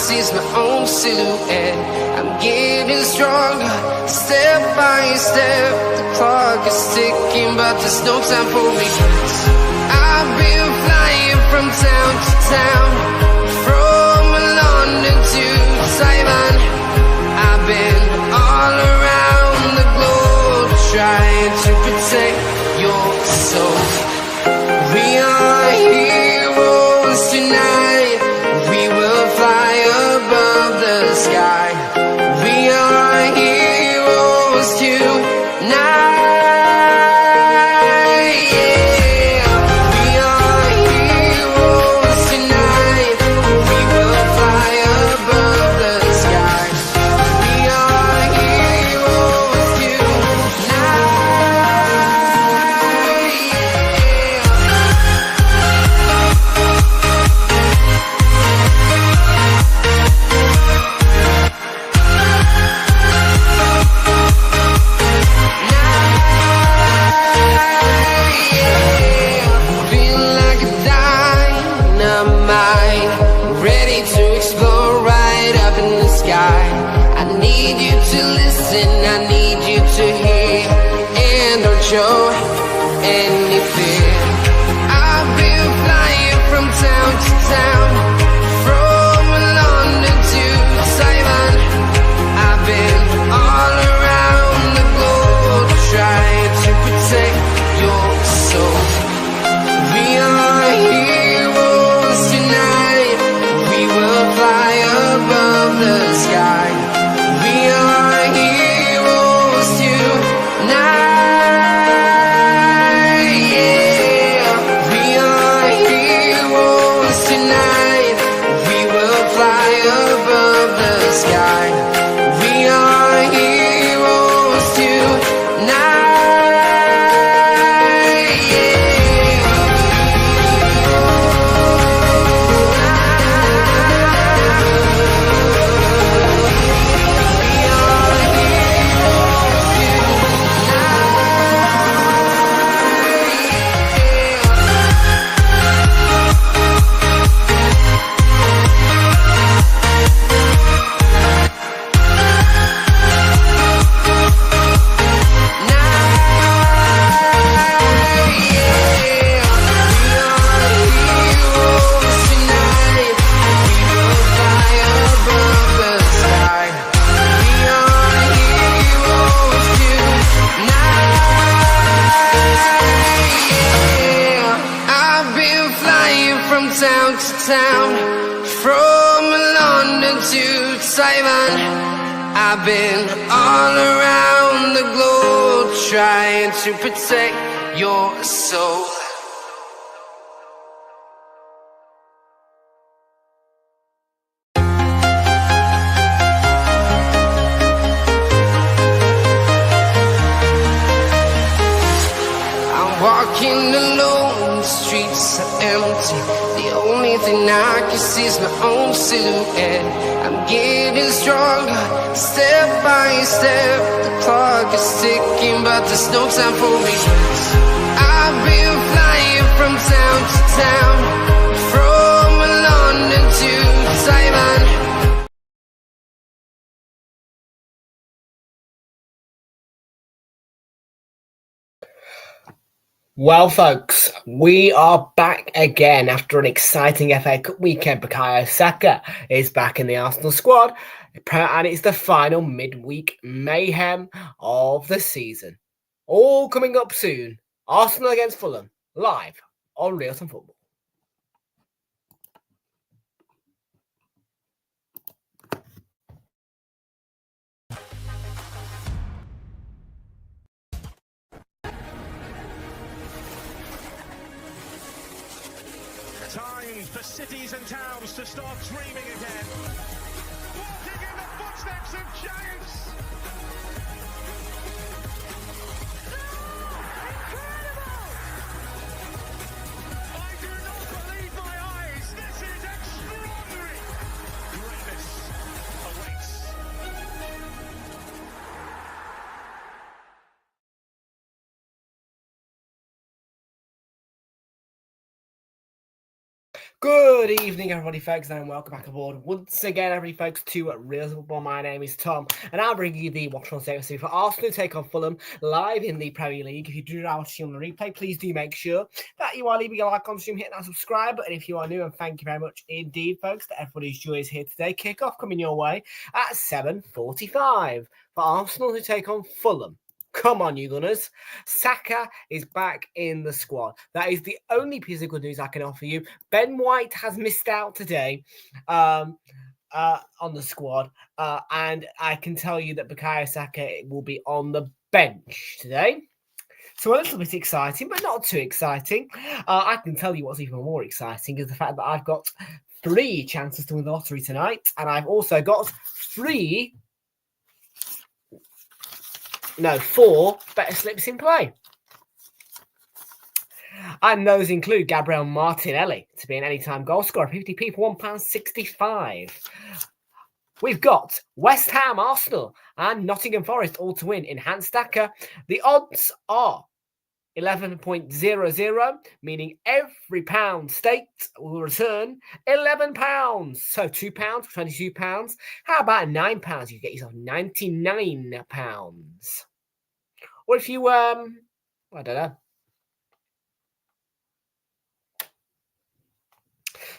see's my own silhouette. I'm getting stronger, step by step. The clock is ticking, but there's no time for regrets. I've been flying from town to town, from London to Taiwan. I've been all around the globe, trying to protect your soul. We are heroes tonight. We will fly above the sky. We are heroes tonight. Show any fear. I've been flying from town to town, from London to Taiwan. I've been all around the globe, trying to protect your soul. We are heroes tonight. We will fly above the sky. We are heroes tonight. From London to Taiwan, I've been all around the globe, trying to protect your soul. I'm walking alone, the streets are empty. The only thing I can see is my own silhouette. I'm getting stronger, step by step. The clock is ticking, but there's no time for regrets. I've been flying from town to town, from London to Taiwan. Well, folks, we are back again after an exciting FA Cup weekend. Bukayo Saka is back in the Arsenal squad, and it's the final midweek mayhem of the season. All coming up soon. Arsenal against Fulham, live on Realltom Football. Time for cities and towns to start dreaming again. Walking in the footsteps of giants. Incredible! I do not believe my eyes. This is extraordinary. Greatness awaits. Good evening, everybody, folks, and welcome back aboard once again, everybody, folks, to Real Football. My name is Tom, and I'll bring you the watch-along segment for Arsenal take on Fulham live in the Premier League. If you do now watch on the replay, please do make sure that you are leaving a like on stream, hitting that subscribe button if you are new, and thank you very much indeed, folks, that everybody's joy is here today. Kick-off coming your way at 7:45 for Arsenal to take on Fulham. Come on, you Gunners. Saka is back in the squad. That is the only piece of good news I can offer you. Ben White has missed out today on the squad. And I can tell you that Bukayo Saka will be on the bench today. So a little bit exciting, but not too exciting. I can tell you what's even more exciting is the fact that I've got 3 chances to win the lottery tonight. And I've also got 4 better slips in play. And those include Gabriel Martinelli to be an anytime goal scorer, 50p for £1.65. We've got West Ham, Arsenal, and Nottingham Forest all to win. Enhanced stacker. The odds are 11.00, meaning every pound staked will return £11. So £2 for £22. How about £9? You get yourself £99. Or if you I don't know.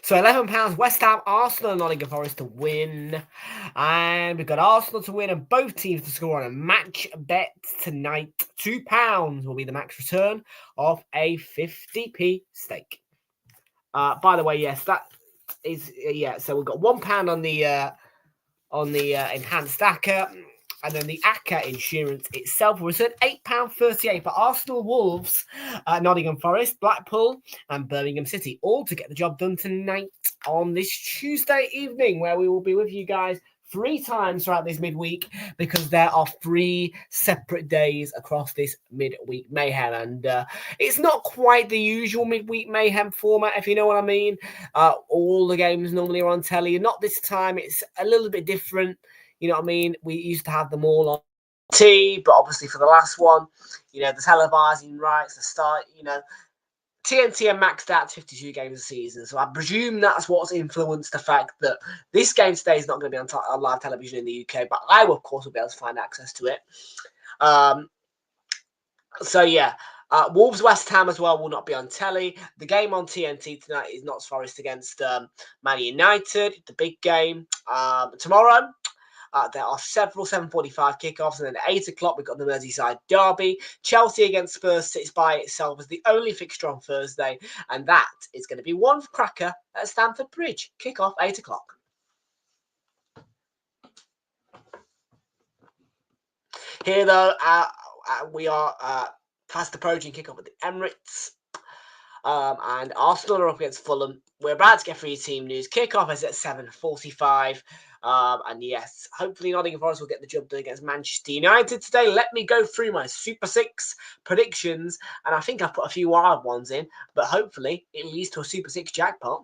So £11, West Ham, Arsenal, and Nottingham Forest to win. And we've got Arsenal to win and both teams to score on a match bet tonight. £2 will be the max return of a 50p stake. By the way, yes, that is so we've got £1 on the enhanced stacker. And then the ACCA insurance itself will return £8.38 for Arsenal, Wolves, Nottingham Forest, Blackpool, and Birmingham City, all to get the job done tonight on this Tuesday evening, where we will be with you guys 3 times throughout this midweek because there are 3 separate days across this midweek mayhem. And it's not quite the usual midweek mayhem format, if you know what I mean. All the games normally are on telly. Not this time. It's a little bit different. You know what I mean? We used to have them all on T, but obviously for the last one, the televising rights, the start, TNT are maxed out 52 games a season. So I presume that's what's influenced the fact that this game today is not going to be on live television in the UK, but I, of course, will be able to find access to it. Wolves West Ham as well will not be on telly. The game on TNT tonight is Notts Forest against Man United, the big game. Tomorrow, there are several 7:45 kickoffs, and then at 8 o'clock, we've got the Merseyside derby. Chelsea against Spurs sits by itself as the only fixture on Thursday, and that is going to be one cracker at Stamford Bridge. Kickoff 8 o'clock. Here, though, we are fast approaching kickoff at the Emirates. And Arsenal are up against Fulham. We're about to get through team news. Kickoff is at 7:45. And yes, hopefully Nottingham Forest will get the job done against Manchester United today. Let me go through my Super 6 predictions. And I think I've put a few wild ones in. But hopefully it leads to a Super 6 jackpot.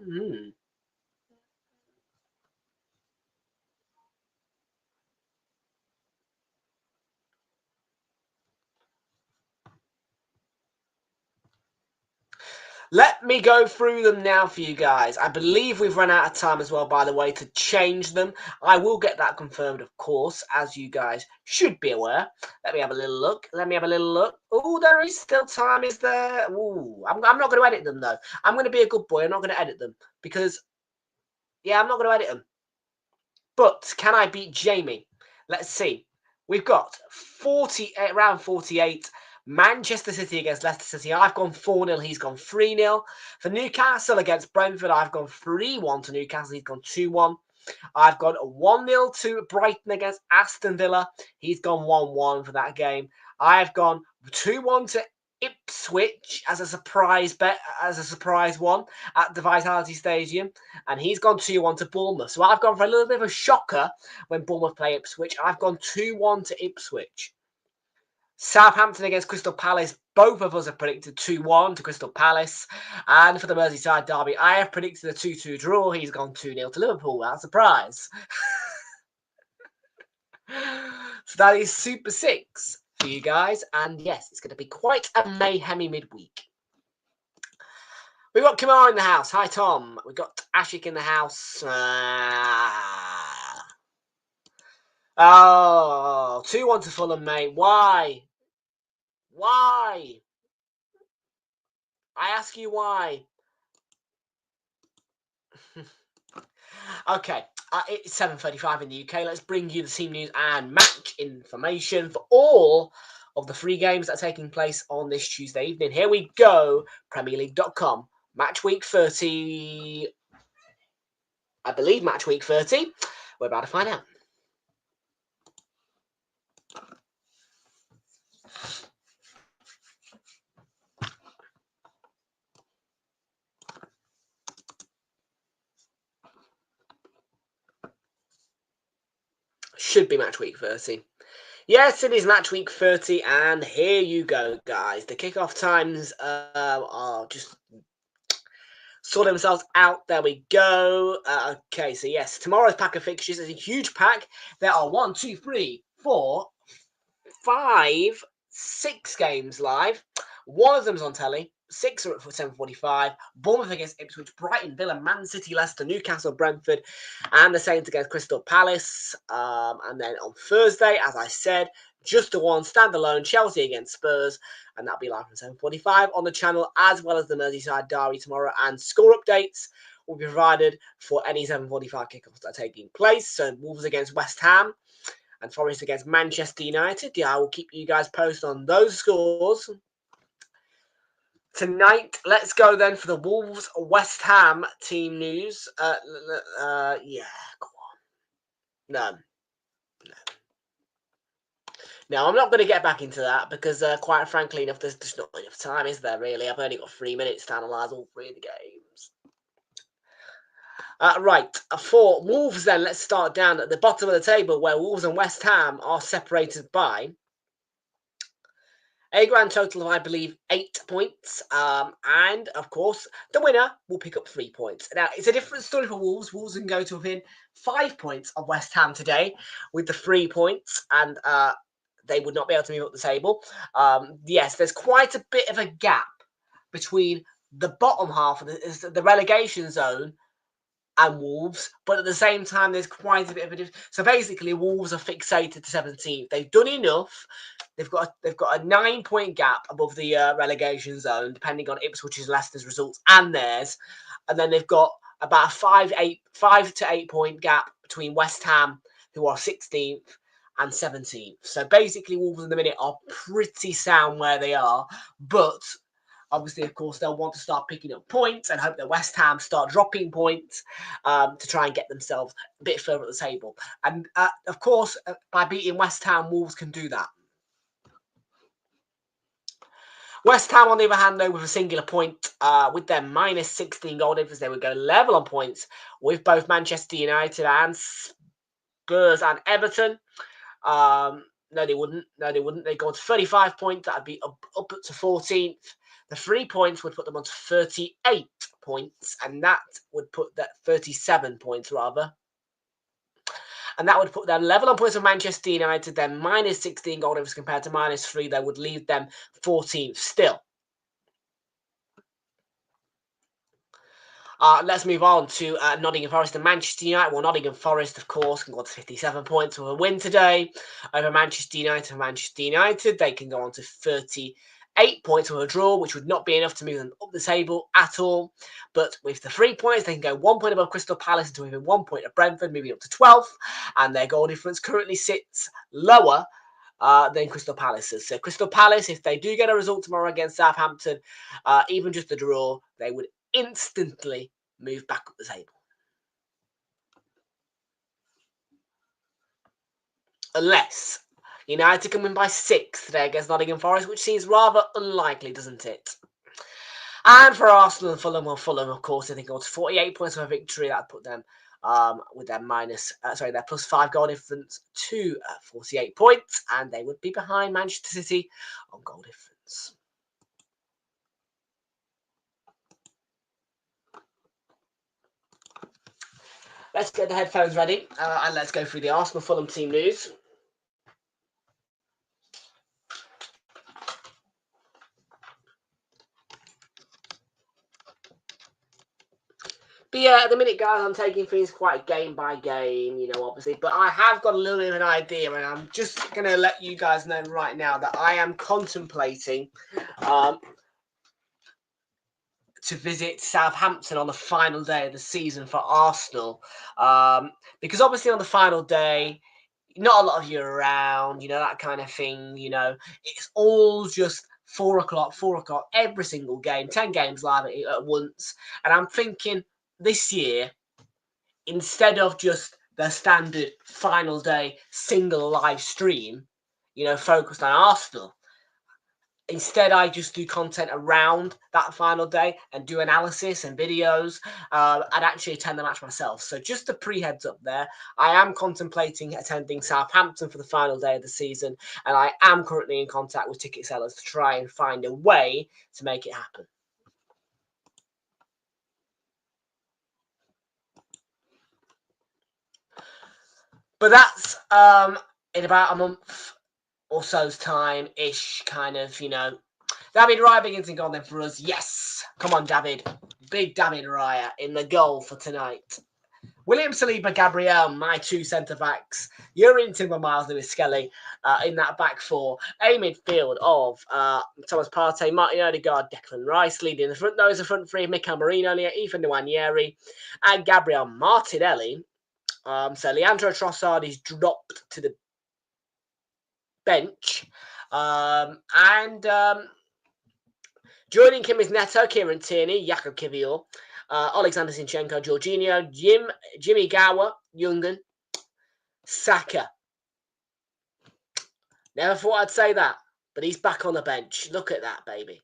Let me go through them now for you guys. I believe we've run out of time as well, by the way, to change them. I will get that confirmed, of course, as you guys should be aware. Let me have a little look. Oh, there is still time, is there? Ooh, I'm not going to edit them, though. I'm going to be a good boy. I'm not going to edit them because, I'm not going to edit them. But can I beat Jamie? Let's see. We've got round 48. Manchester City against Leicester City. I've gone 4-0. He's gone 3-0. For Newcastle against Brentford, I've gone 3-1 to Newcastle. He's gone 2-1. I've gone 1-0 to Brighton against Aston Villa. He's gone 1-1 for that game. I've gone 2-1 to Ipswich as a surprise bet, as a surprise one at the Vitality Stadium, and he's gone 2-1 to Bournemouth. So I've gone for a little bit of a shocker when Bournemouth play Ipswich. I've gone 2-1 to Ipswich. Southampton against Crystal Palace. Both of us have predicted 2-1 to Crystal Palace. And for the Merseyside derby, I have predicted a 2-2 draw. He's gone 2-0 to Liverpool. That's a surprise. So that is Super 6 for you guys. And yes, it's going to be quite a mayhemy midweek. We've got Kamar in the house. Hi, Tom. We've got Ashik in the house. 2-1 to Fulham, mate. Why? Why? I ask you why. Okay, it's 7:35 in the UK. Let's bring you the team news and match information for all of the free games that are taking place on this Tuesday evening. Here we go. Premier League.com. Match week 30. I believe match week 30. We're about to find out. Should be match week 30. Yes, it is match week 30, and here you go, guys. The kickoff times are just sort themselves out. There we go. Okay, so yes, tomorrow's pack of fixtures is a huge pack. There are 1, 2, 3, 4, 5, 6 games live. One of them's on telly. 6 are at 7:45. Bournemouth against Ipswich, Brighton, Villa, Man City, Leicester, Newcastle, Brentford, and the Saints against Crystal Palace. And then on Thursday, as I said, just the one standalone, Chelsea against Spurs, and that'll be live from 7:45 on the channel, as well as the Merseyside derby tomorrow. And score updates will be provided for any 7:45 kickoffs that are taking place. So Wolves against West Ham and Forest against Manchester United. Yeah, I will keep you guys posted on those scores. Tonight, let's go then for the Wolves West Ham team news. Yeah, go on. No. No, I'm not going to get back into that because, quite frankly, there's just not enough time, is there, really? I've only got 3 minutes to analyse all 3 of the games. Right, for Wolves then, let's start down at the bottom of the table where Wolves and West Ham are separated by a grand total of, I believe, 8 points. And, of course, the winner will pick up 3 points. Now, it's a different story for Wolves. Wolves can go to within 5 points of West Ham today with the 3 points. And they would not be able to move up the table. Yes, there's quite a bit of a gap between the bottom half of the relegation zone and Wolves, but at the same time, there's quite a bit of a difference. So basically, Wolves are fixated to 17th. They've done enough. They've got a 9-point gap above the relegation zone, depending on Ipswich's, Leicester's results and theirs, and then they've got about a 5 to 8 point gap between West Ham, who are 16th, and 17th. So basically, Wolves in the minute are pretty sound where they are, but obviously, of course, they'll want to start picking up points and hope that West Ham start dropping points to try and get themselves a bit further at the table. And, of course, by beating West Ham, Wolves can do that. West Ham, on the other hand, though, with a singular point, with their minus 16 goal difference, they would go level on points with both Manchester United and Spurs and Everton. No, they wouldn't. They'd go on to 35 points. That would be up to 14th. The 3 points would put them on to 38 points, and that would put that 37 points, rather. And that would put them level on points with Manchester United, then minus 16 goal difference compared to minus 3. That would leave them 14th still. Let's move on to Nottingham Forest and Manchester United. Well, Nottingham Forest, of course, can go on to 57 points with a win today over Manchester United. Manchester United, they can go on to 38 points with a draw, which would not be enough to move them up the table at all. But with the 3 points, they can go 1 point above Crystal Palace and to within 1 point of Brentford, moving up to 12th. And their goal difference currently sits lower than Crystal Palace's. So Crystal Palace, if they do get a result tomorrow against Southampton, even just the draw, they would instantly move back up the table. Unless United can win by 6 today against Nottingham Forest, which seems rather unlikely, doesn't it? And for Arsenal and Fulham, well, Fulham, of course, I think go to 48 points for a victory. That put them with their their plus 5 goal difference to 48 points, and they would be behind Manchester City on goal difference. Let's get the headphones ready and let's go through the Arsenal Fulham team news. But yeah, at the minute, guys, I'm taking things quite game by game, you know, obviously. But I have got a little bit of an idea, and I'm just going to let you guys know right now that I am contemplating to visit Southampton on the final day of the season for Arsenal. Because obviously on the final day, not a lot of you are around, you know, that kind of thing, you know. It's all just 4 o'clock, every single game, 10 games live at once. And I'm thinking this year, instead of just the standard final day single live stream, you know, focused on Arsenal, instead I just do content around that final day and do analysis and videos. I'd actually attend the match myself. So just a pre-heads up there, I am contemplating attending Southampton for the final day of the season, and I am currently in contact with ticket sellers to try and find a way to make it happen. But that's in about a month or so's time-ish, kind of, you know. David Raya begins in goal then for us. Yes! Come on, David. Big David Raya in the goal for tonight. William Saliba, Gabriel, my two centre-backs. Yuri Timber, Miles Lewis-Skelly in that back four. A midfield of Thomas Partey, Martin Odegaard, Declan Rice. Leading the front, those are front three. Mikel Merino, Ethan Nwaneri, and Gabriel Martinelli. So Leandro Trossard is dropped to the bench. Joining him is Neto, Kieran Tierney, Jakub Kivior, Alexander Zinchenko, Jorginho, Jimmy Gower, Jungen, Saka. Never thought I'd say that, but he's back on the bench. Look at that, baby.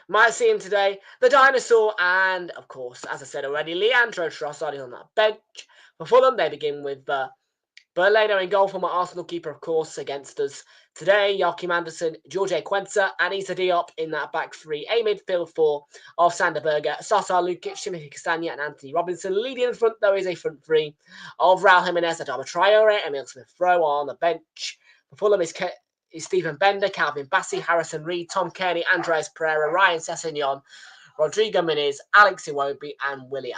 Might see him today. The Dinosaur and, of course, as I said already, Leandro Trossard is on that bench. For Fulham, they begin with Berlano in goal for my Arsenal keeper, of course, against us today. Joachim Andersen, George Quenza, and Issa Diop in that back three. A midfield four of Sander Berger, Sasa Lukic, Timothy Castagna, and Anthony Robinson. Leading in front, though, is a front three of Raul Jimenez, Adama Traore, Emil Smith-Rowe on the bench. For Fulham is Stephen Bender, Calvin Bassey, Harrison Reed, Tom Kearney, Andres Pereira, Ryan Sessegnon, Rodrigo Muniz, Alex Iwobi, and Willian.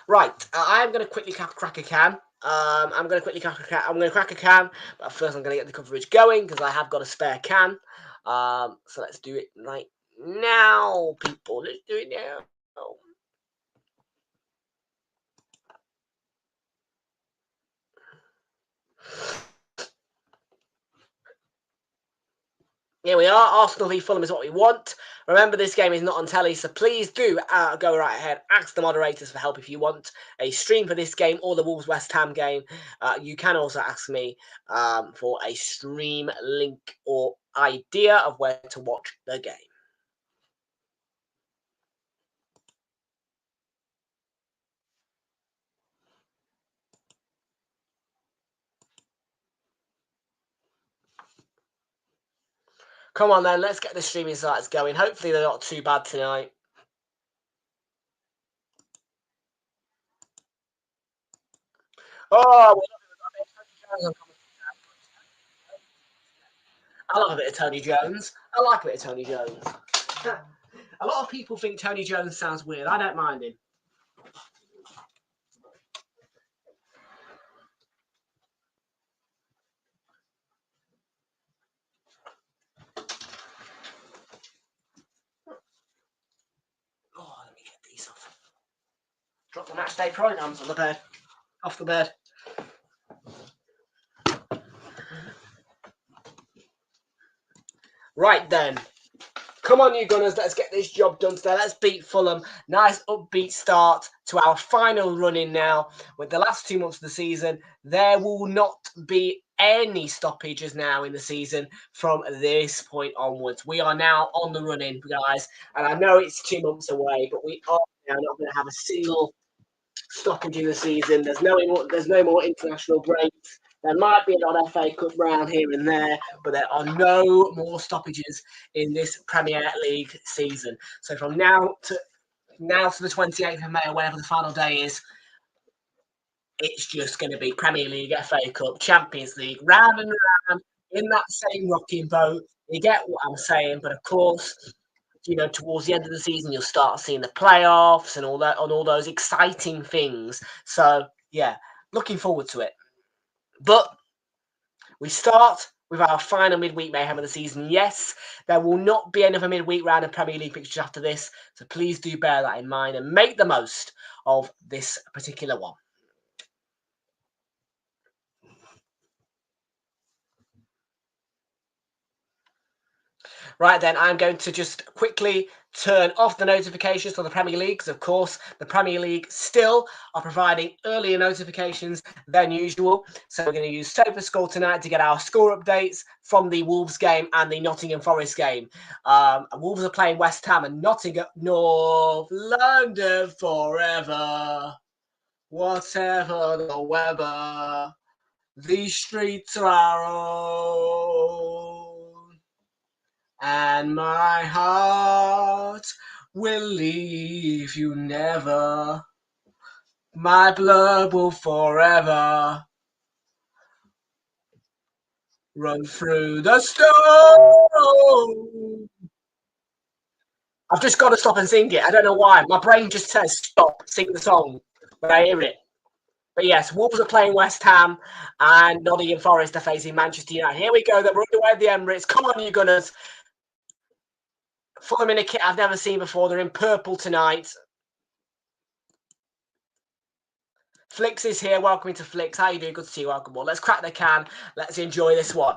Right, I'm going to quickly crack a can. I'm going to crack a can, but first I'm going to get the coverage going because I have got a spare can. So let's do it right now, people. Let's do it now. Here we are. Arsenal v Fulham is what we want. Remember, this game is not on telly, so please do go right ahead. Ask the moderators for help if you want a stream for this game or the Wolves-West Ham game. You can also ask me for a stream link or idea of where to watch the game. Come on then, let's get the streaming sites going. Hopefully they're not too bad tonight. Oh, I love a bit of Tony Jones. I like a bit of Tony Jones. A lot of people think Tony Jones sounds weird. I don't mind him. Oh, let me get these off. Drop the match day programs on the bed. Off the bed. Right then. Come on, you Gunners. Let's get this job done today. Let's beat Fulham. Nice upbeat start to our final run-in now. With the last 2 months of the season, there will not be any stoppages now in the season from this point onwards. We are now on the run-in, guys. And I know it's 2 months away, but we are now not going to have a single stoppage in the season. There's no more international breaks. There might be an odd FA Cup round here and there, but there are no more stoppages in this Premier League season. So from now to the 28th of May, or whatever the final day is, it's just going to be Premier League, FA Cup, Champions League, round and round in that same rocking boat. You get what I'm saying, but of course, towards the end of the season, you'll start seeing the playoffs and all that, on all those exciting things. So yeah, looking forward to it. But we start with our final midweek mayhem of the season. Yes, there will not be another midweek round of Premier League fixtures after this, so please do bear that in mind and make the most of this particular one. Right then, I'm going to just quickly turn off the notifications for the Premier League, because of course the Premier League still are providing earlier notifications than usual. So we're going to use SofaScore tonight to get our score updates from the Wolves game and the Nottingham Forest game. Wolves are playing West Ham and Nottingham, North London forever. Whatever the weather, these streets are our own. And my heart will leave you never. My blood will forever run through the stone. I've just got to stop and sing it. I don't know why. My brain just says stop, sing the song when I hear it. But yes, Wolves are playing West Ham and Nottingham Forest are facing Manchester United. Here we go. They're underway at the Emirates. Come on, you Gunners. Fulham in a kit I've never seen before. They're in purple tonight. Flix is here. Welcome to Flix. How you doing? Good to see you. Welcome on. Let's crack the can. Let's enjoy this one.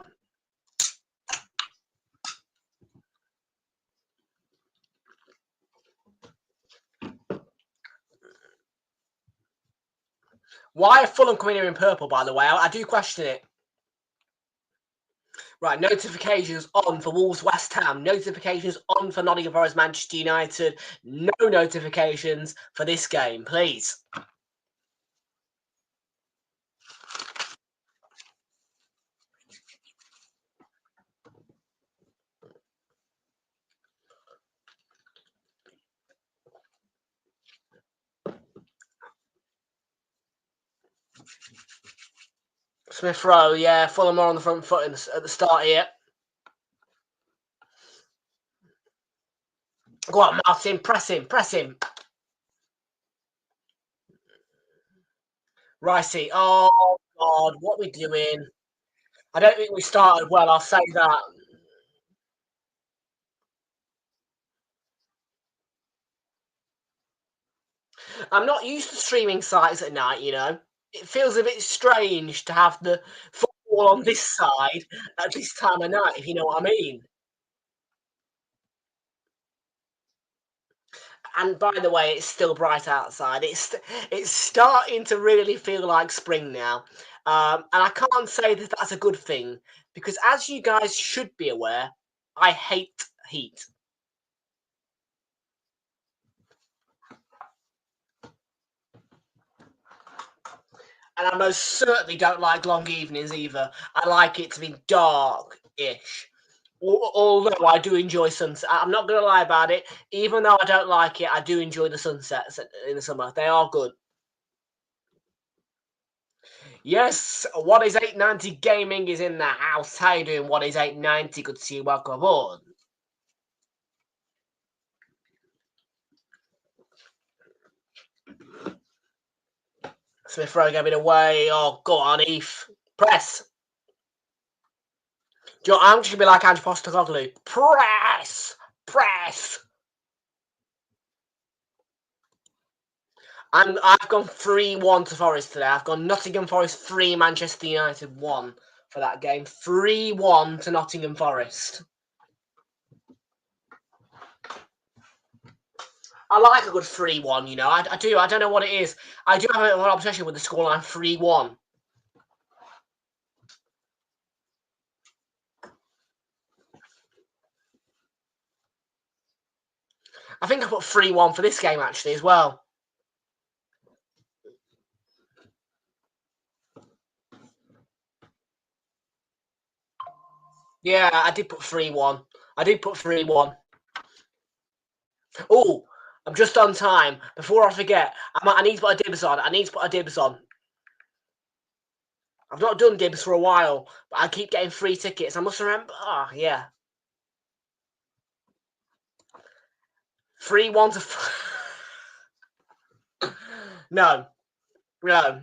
Why are Fulham coming here in purple, by the way? I do question it. Right, notifications on for Wolves West Ham. Notifications on for Nottingham Forest Manchester United. No notifications for this game, please. Smith Rowe, yeah, Fulham are on the front foot at the start here. Go on, Martin, press him, press him. Ricey, oh God, what are we doing? I don't think we started well, I'll say that. I'm not used to streaming sites at night, It feels a bit strange to have the football on this side at this time of night, if you know what I mean. And by the way, it's still bright outside. It's starting to really feel like spring now. And I can't say that that's a good thing, because as you guys should be aware, I hate heat. And I most certainly don't like long evenings either. I like it to be dark-ish. Although I do enjoy sunset. I'm not going to lie about it. Even though I don't like it, I do enjoy the sunsets in the summer. They are good. Yes, What is 890 Gaming is in the house. How you doing, What is 890? Good to see you. Welcome aboard. Smith Rowe gave it away. Oh, go on, Eve. Press. I'm just going to be like Ange Postecoglou. Press! Press! I've gone 3-1 to Forest today. I've gone Nottingham Forest 3, Manchester United 1 for that game. 3-1 to Nottingham Forest. I like a good 3-1, I do. I don't know what it is. I do have an obsession with the scoreline 3-1. I think I put 3-1 for this game, actually, as well. Yeah, I did put 3-1. I did put 3-1. Oh, I'm just on time. Before I forget, I need to put a dibs on. I've not done dibs for a while, but I keep getting free tickets. I must remember. Oh, yeah. Free ones. No. No.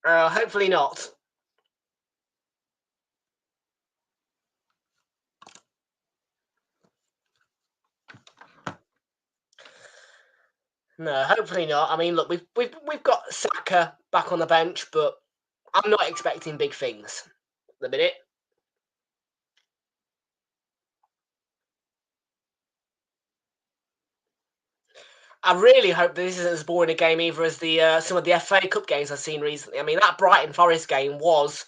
Hopefully not. No, hopefully not. I mean, look, we've got Saka back on the bench, but I'm not expecting big things at the minute. I really hope this isn't as boring a game either as the some of the FA Cup games I've seen recently. I mean, that Brighton Forest game was,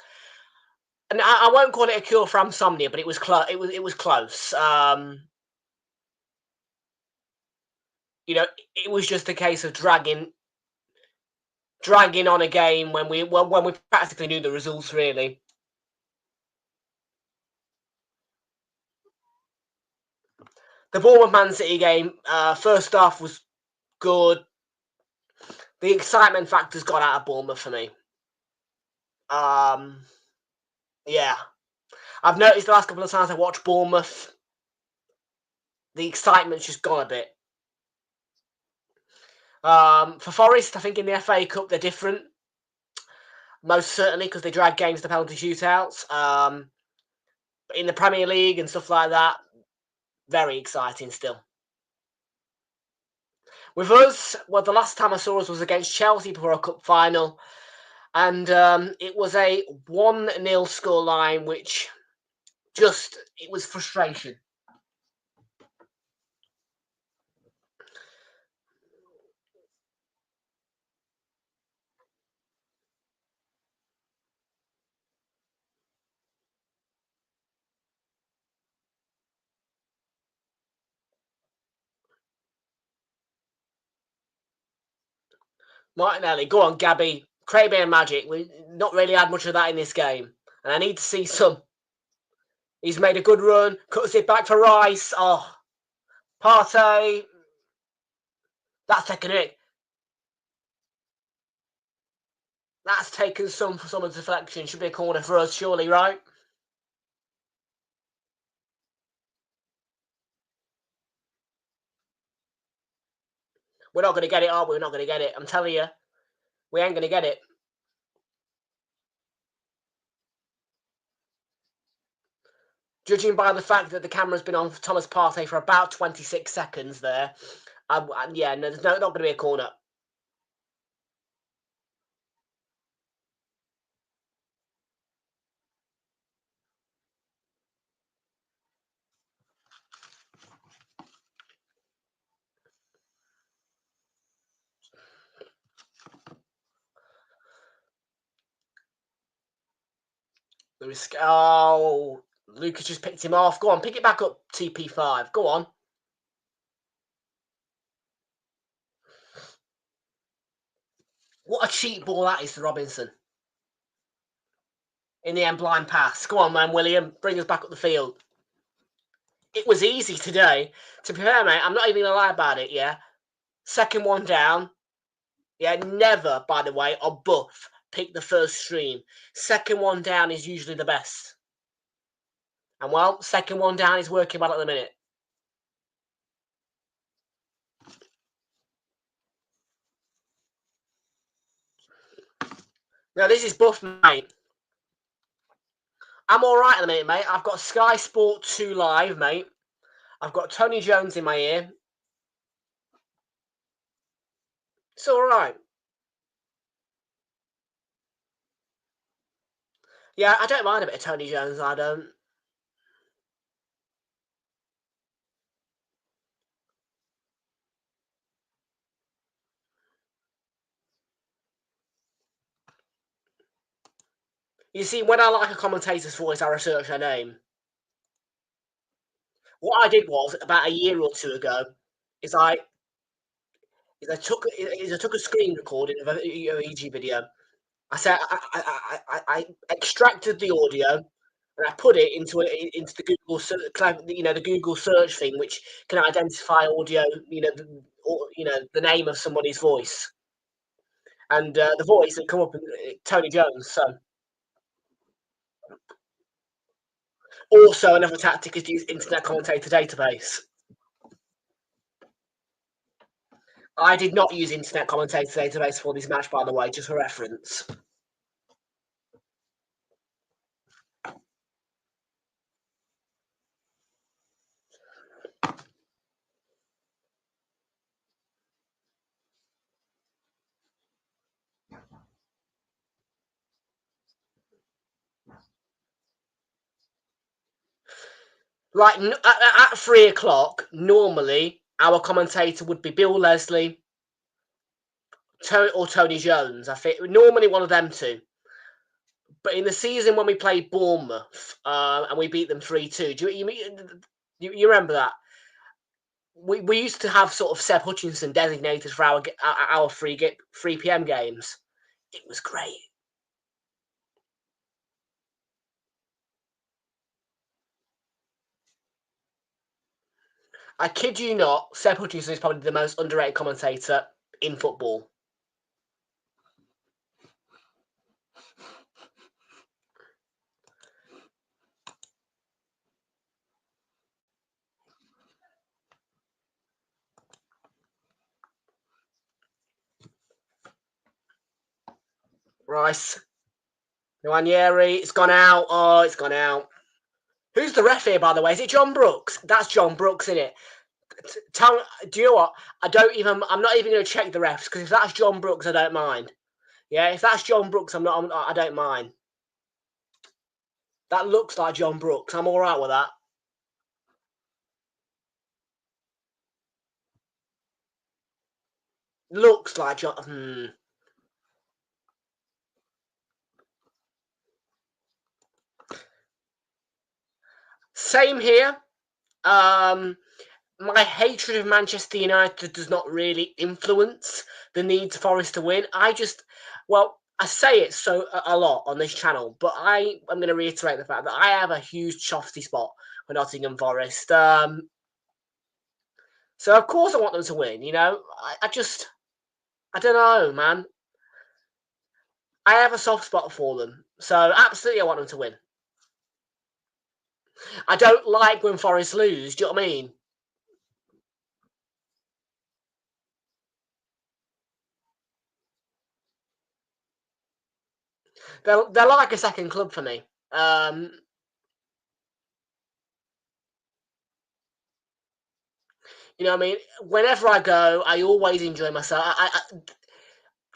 and I won't call it a cure for insomnia, but it was close. It was close. You know, it was just a case of dragging on a game when we practically knew the results. Really, the Bournemouth Man City game, first half was good. The excitement factor's gone out of Bournemouth for me. Yeah, I've noticed the last couple of times I watched Bournemouth, the excitement's just gone a bit. For Forest, I think in the FA Cup they're different. Most certainly because they drag games to penalty shootouts. But in the Premier League and stuff like that, very exciting still. With us, well, the last time I saw us was against Chelsea before a cup final. And it was a 1-0 scoreline, which it was frustration. Martinelli, go on, Gabby. Create a bit of magic. We not really had much of that in this game. And I need to see some. He's made a good run. Cuts it back for Rice. Oh, Partey. That's taken it. That's taken some for someone's deflection. Should be a corner for us, surely, right? We're not going to get it, are we? We're not going to get it. I'm telling you. We ain't going to get it. Judging by the fact that the camera's been on for Thomas Partey for about 26 seconds there, yeah, no, there's not going to be a corner. Oh, Lucas just picked him off. Go on, pick it back up, TP5. Go on. What a cheap ball that is to Robinson. In the end, blind pass. Go on, man, William. Bring us back up the field. It was easy today. To be fair, mate, I'm not even going to lie about it, yeah? Second one down. Yeah, never, by the way, or buff, pick the first stream. Second one down is usually the best. And, well, second one down is working well at the minute. Now, this is buff, mate. I'm all right at the minute, mate. I've got Sky Sport 2 live, mate. I've got Tony Jones in my ear. It's all right. Yeah, I don't mind a bit of Tony Jones, I don't. You see, when I like a commentator's voice, I research their name. What I did was, about a year or two ago, is I took a screen recording of a EG video. I said I extracted the audio and I put it into the Google the Google search thing, which can identify audio, the name of somebody's voice, and the voice had come up Tony Jones. So Also, another tactic is to use internet commentator database. I did not use internet commentator database for this match, by the way, just for reference. Like at 3:00, normally our commentator would be Bill Leslie or Tony Jones. I think normally one of them two. But in the season when we played Bournemouth and we beat them 3-2, do you remember that? We used to have sort of Seb Hutchinson designated for our 3 p.m. games. It was great. I kid you not, Seb Hutchinson is probably the most underrated commentator in football. Rice. Nwaneri, it's gone out. Oh, it's gone out. Who's the ref here, by the way? Is it John Brooks? That's John Brooks, isn't it? Do you know what? I'm not even going to check the refs, because if that's John Brooks, I don't mind. Yeah, if that's John Brooks, I don't mind. That looks like John Brooks. I'm all right with that. Looks like John. Same here. My hatred of Manchester United does not really influence the need for Forest to win. I say it a lot on this channel, but I am going to reiterate the fact that I have a huge chofty spot for Nottingham Forest. So of course I want them to win. You know, I don't know, man. I have a soft spot for them, so absolutely I want them to win. I don't like when Forest lose. Do you know what I mean? They're like a second club for me. You know what I mean? Whenever I go, I always enjoy myself.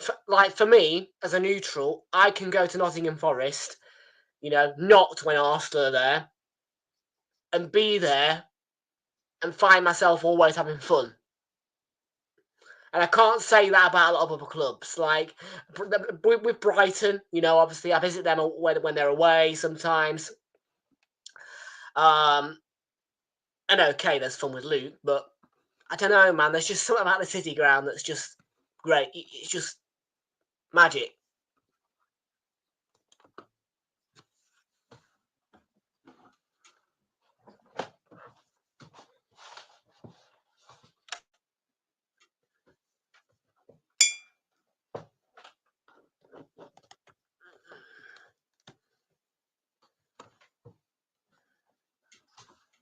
For me, as a neutral, I can go to Nottingham Forest, you know, not when Arsenal are there, and be there and find myself always having fun. And I can't say that about a lot of other clubs. Like with Brighton, you know, obviously I visit them when they're away sometimes. And okay, there's fun with Luke, but I don't know, man. There's just something about the City ground that's just great. It's just magic.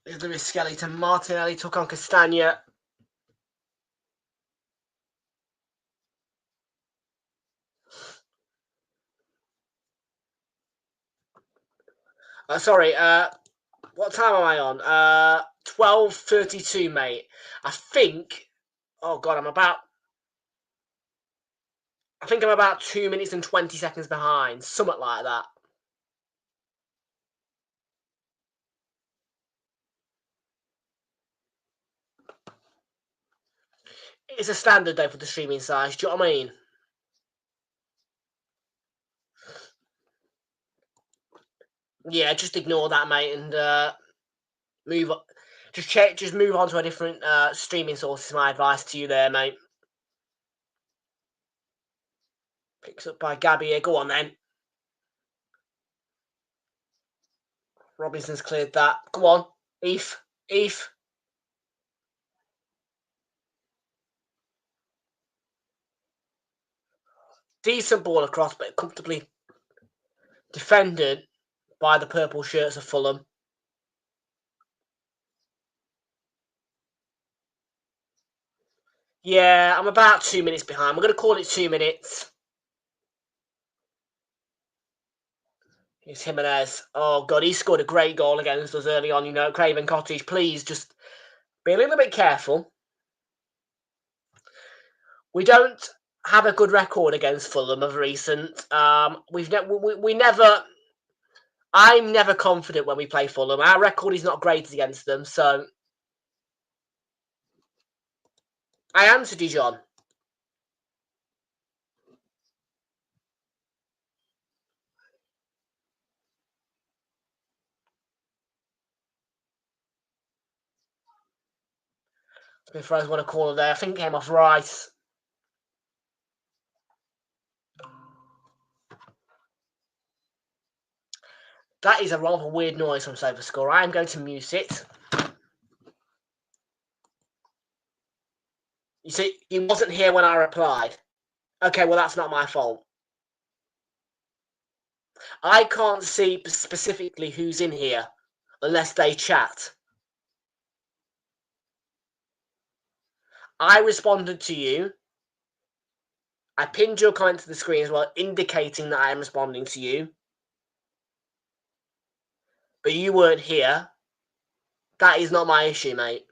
There's Lewis Skelly to Martinelli, took on Castagna. Sorry, what time am I on? 12:32, mate. I think. Oh God, I think I'm about 2 minutes and 20 seconds behind, something like that. It's a standard though for the streaming size. Do you know what I mean? Yeah, just ignore that, mate, and move on. Just move on to a different streaming source. Is my advice to you there, mate. Picks up by Gabby here. Go on then. Robinson's cleared that. Go on, Eve. Decent ball across, but comfortably defended by the purple shirts of Fulham. Yeah, I'm about 2 minutes behind. We're going to call it 2 minutes. It's Jimenez. Oh, God, he scored a great goal against us early on. You know, Craven Cottage, please just be a little bit careful. We don't have a good record against Fulham of recent. We never... I'm never confident when we play Fulham. Our record is not great against them, so... I answered you, John. Smith Rose won a corner there. I think it came off Rice. That is a rather weird noise from SofaScore. I am going to mute it. You see, he wasn't here when I replied. Okay, well, that's not my fault. I can't see specifically who's in here unless they chat. I responded to you. I pinned your comment to the screen as well, indicating that I am responding to you. But you weren't here. That is not my issue, mate.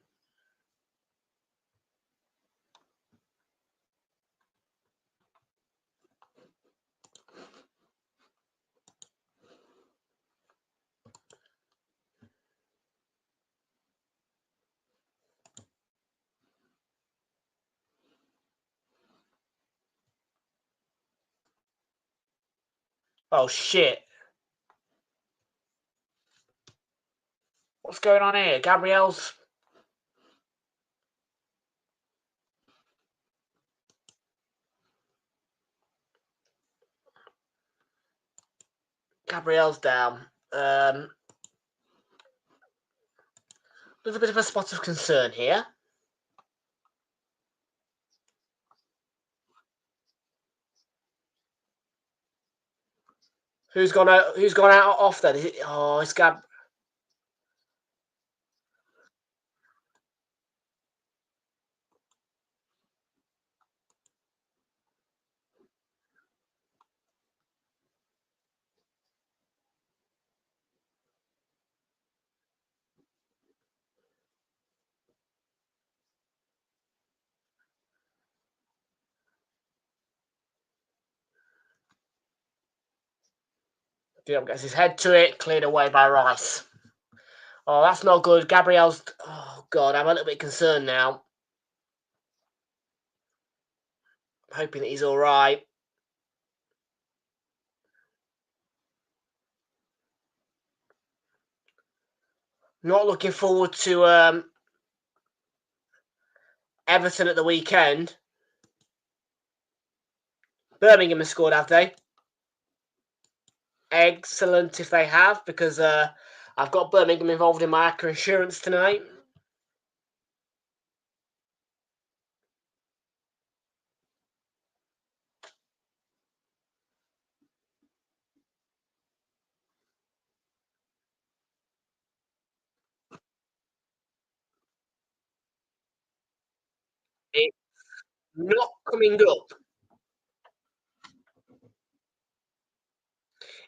Oh, shit. What's going on here? Gabrielle's down. There's a bit of a spot of concern here. Who's gone out? Who's gone out off then? Is it? Oh, it's Gab. Diop gets his head to it, cleared away by Rice. Oh, that's not good. Gabrielle's... Oh, God, I'm a little bit concerned now. I'm hoping that he's all right. Not looking forward to Everton at the weekend. Birmingham has scored, have they? Excellent if they have, because I've got Birmingham involved in my ACCA insurance tonight. It's not coming up.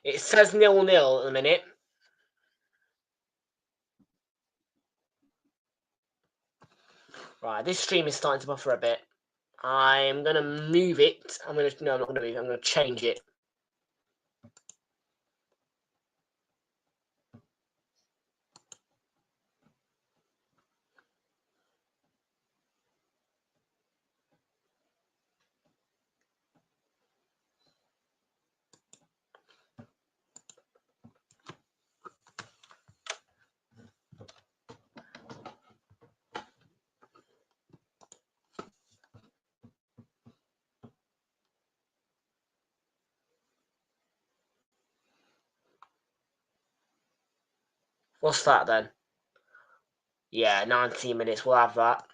It says 0-0 at the minute. Right, this stream is starting to buffer a bit. I'm going to move it. No, I'm not going to move it. I'm going to change it. What's that then? Yeah, 19 minutes. We'll have that.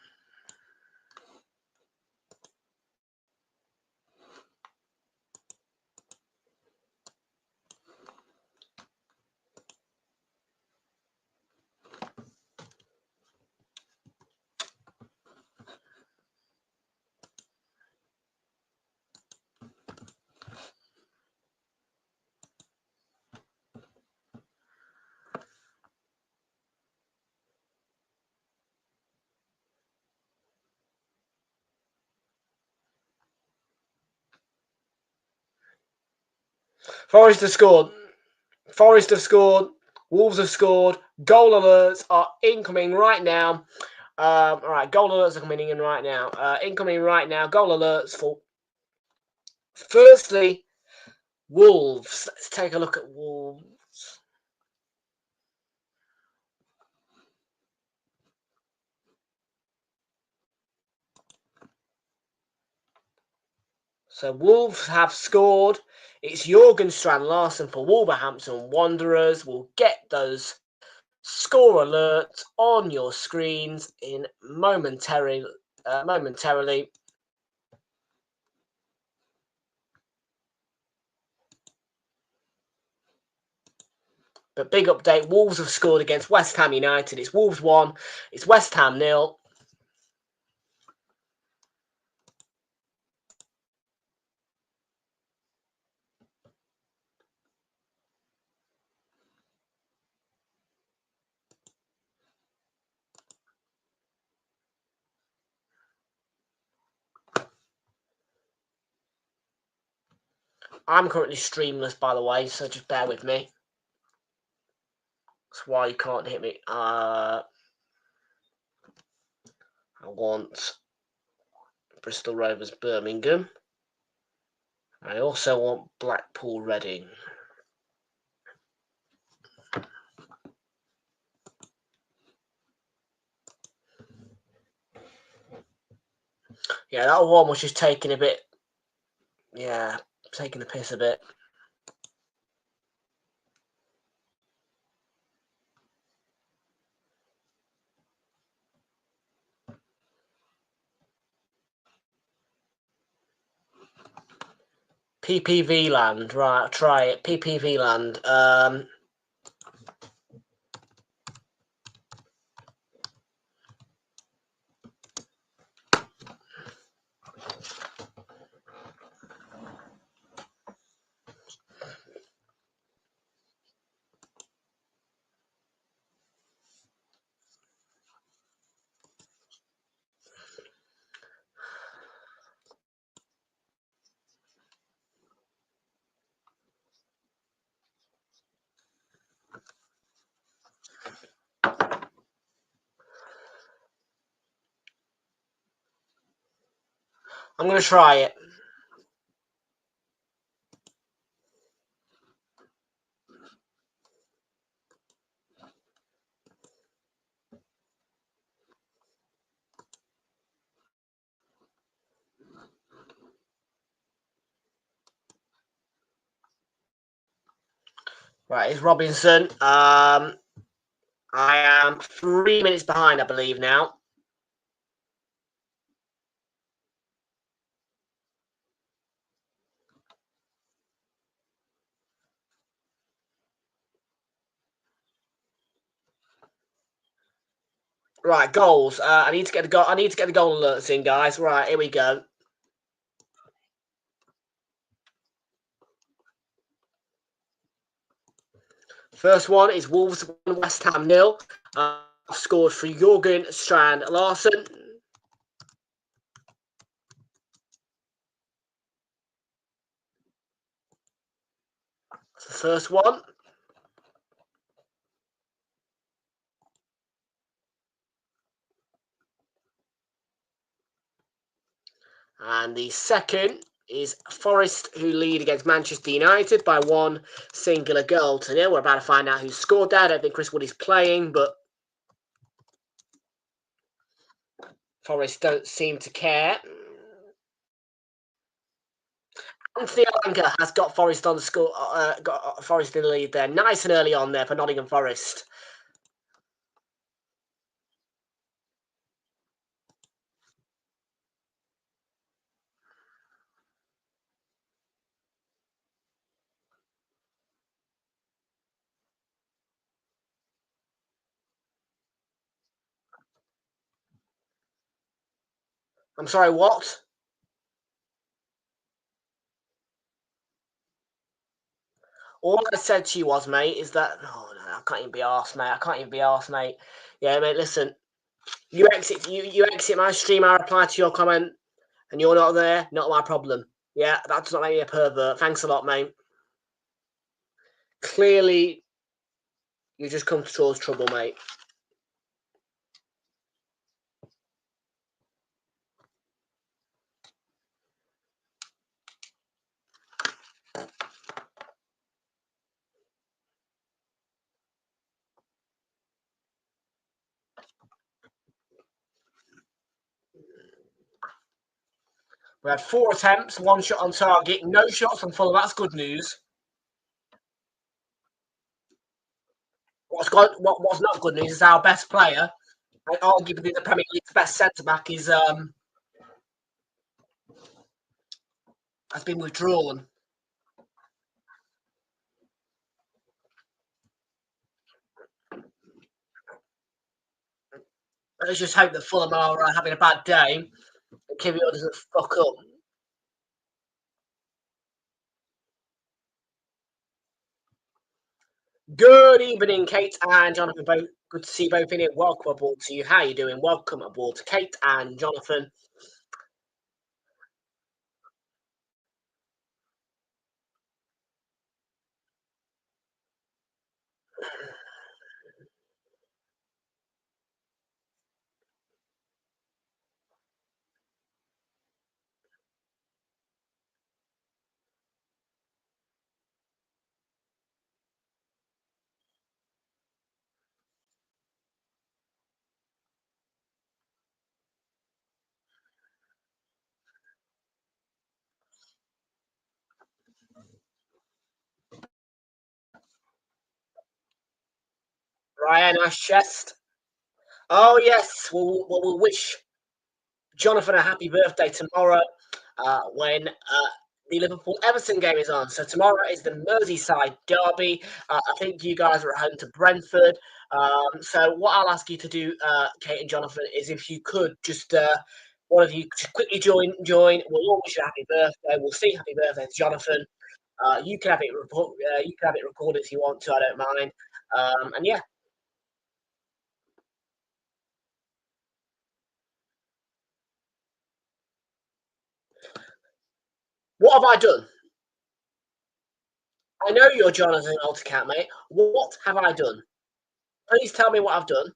Forest have scored. Forest have scored. Wolves have scored. Goal alerts are incoming right now. All right, goal alerts are coming in right now. Incoming right now. Goal alerts for. Firstly, Wolves. Let's take a look at Wolves. So Wolves have scored. It's Jorgen Strand-Larsen for Wolverhampton Wanderers. We'll get those score alerts on your screens in momentarily. But big update, Wolves have scored against West Ham United. It's Wolves 1, it's West Ham 0. I'm currently streamless, by the way, so just bear with me. That's why you can't hit me. I want Bristol Rovers Birmingham. I also want Blackpool Reading. Yeah, that one was just taking a bit. Yeah, taking the piss a bit. PPV land, right, I'll try it. PPV land. I'm going to try it. Right, it's Robinson. I am 3 minutes behind, I believe, now. Right, goals. I need to get the goal. I need to get the goal alerts in, guys. Right, here we go. First one is Wolves 1, West Ham 0. Scored for Jorgen Strand-Larsen. That's the first one. And the second is Forest, who lead against Manchester United by 1 singular goal to 0. We're about to find out who scored that. I don't think Chris Wood is playing, but Forest don't seem to care. Anthony Alanga has got Forest on the score. Got Forest in the lead there, nice and early on there for Nottingham Forest. I'm sorry, what? All I said to you was, mate, is that no, I can't even be arsed, mate. I can't even be arsed, mate. Yeah, mate. Listen, you exit my stream. I reply to your comment, and you're not there. Not my problem. Yeah, that does not make me a pervert. Thanks a lot, mate. Clearly, you just come to cause trouble, mate. We had 4 attempts, 1 shot on target, no shots on Fulham. That's good news. What's not good news is our best player, and arguably the Premier League's best centre back, has been withdrawn. Let's just hope that Fulham are having a bad day and Kivior doesn't fuck up. Good evening, Kate and Jonathan. Both good to see both in here. Welcome aboard to you. How are you doing? Welcome aboard to Kate and Jonathan. Ryan, nice chest. Oh, yes. We'll wish Jonathan a happy birthday tomorrow when the Liverpool-Everton game is on. So tomorrow is the Merseyside derby. I think you guys are at home to Brentford. So what I'll ask you to do, Kate and Jonathan, is if you could just one of you quickly join. We'll all wish you a happy birthday. We'll sing happy birthday to Jonathan. You can have it recorded if you want to. I don't mind. And yeah. What have I done? I know you're Jonathan Aldercat, mate. What have I done? Please tell me what I've done.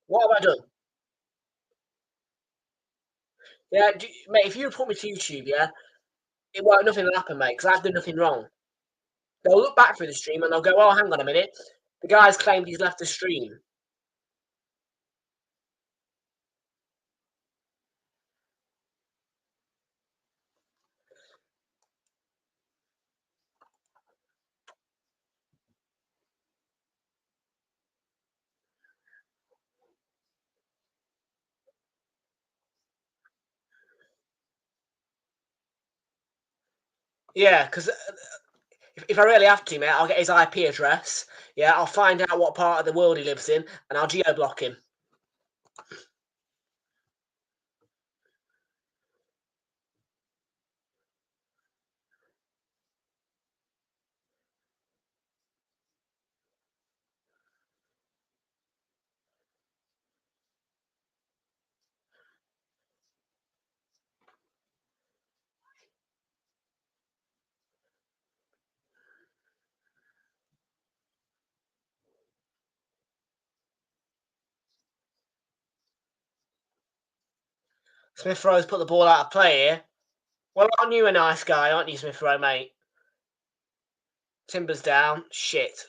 What have I done? Yeah, mate, if you report me to YouTube, yeah, nothing will happen, mate, because I've done nothing wrong. They'll look back through the stream and they'll go, oh, hang on a minute. The guy's claimed he's left the stream. Yeah, because if I really have to, mate, I'll get his IP address. Yeah, I'll find out what part of the world he lives in, and I'll geo-block him. Smith Rowe's put the ball out of play here. Well, aren't you a nice guy, aren't you, Smith Rowe, mate? Timber's down. Shit.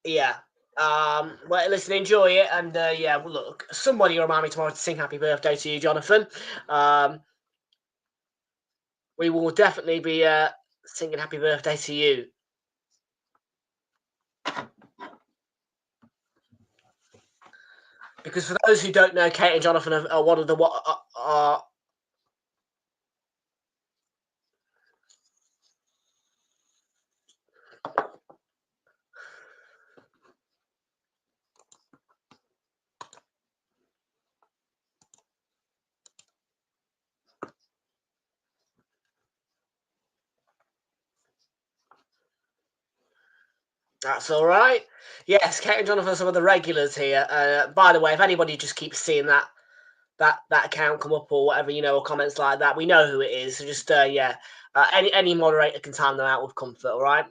Yeah. Well, listen, enjoy it, and yeah, well, look, somebody remind me tomorrow to sing happy birthday to you, Jonathan. We will definitely be singing happy birthday to you. Because for those who don't know, Kate and Jonathan are one of the That's all right. Yes, Kate and Jonathan are some of the regulars here. By the way, if anybody just keeps seeing that that account come up or whatever, or comments like that, we know who it is. So just any moderator can time them out with comfort. All right.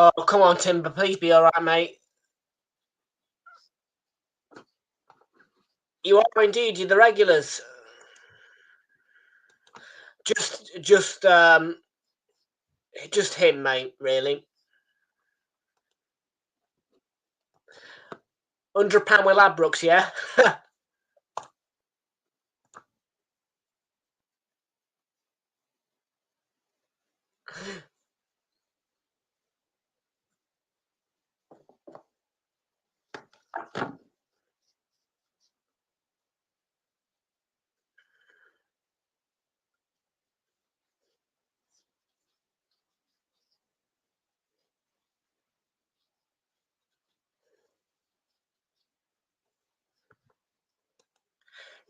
Oh, come on, Timber. Please be all right, mate. You are indeed. You're the regulars. Just him, mate. Really. £100 with Ladbrokes, yeah.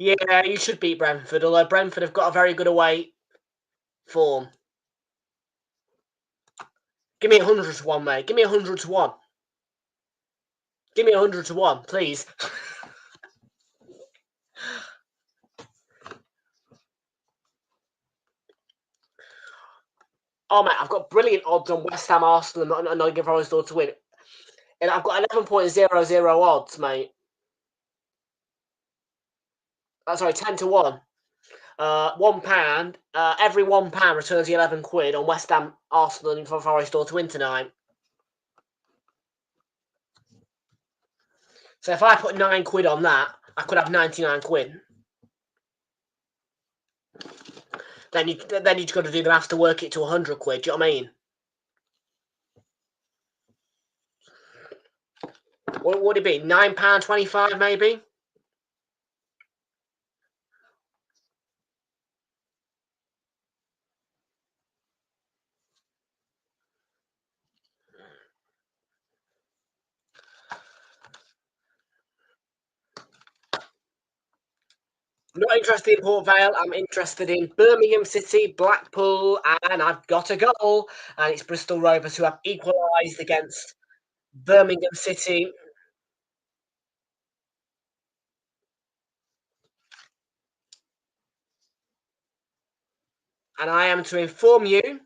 Yeah, you should beat Brentford, although Brentford have got a very good away form. Give me 100 to 1, mate. Give me 100 to 1. Give me 100 to 1, please. Oh, mate, I've got brilliant odds on West Ham, Arsenal, and Nottingham Forest to win. And I've got 11.00 odds, mate. Sorry, 10 to 1. £1. Every £1 returns you £11 on West Ham, Arsenal, and Forest to win tonight. So if I put £9 on that, I could have £99. Then you just got to do the maths to work it to £100. Do you know what I mean? What would it be? £9.25 maybe? I'm not interested in Port Vale. I'm interested in Birmingham City, Blackpool, and I've got a goal. And it's Bristol Rovers who have equalised against Birmingham City. And I am to inform you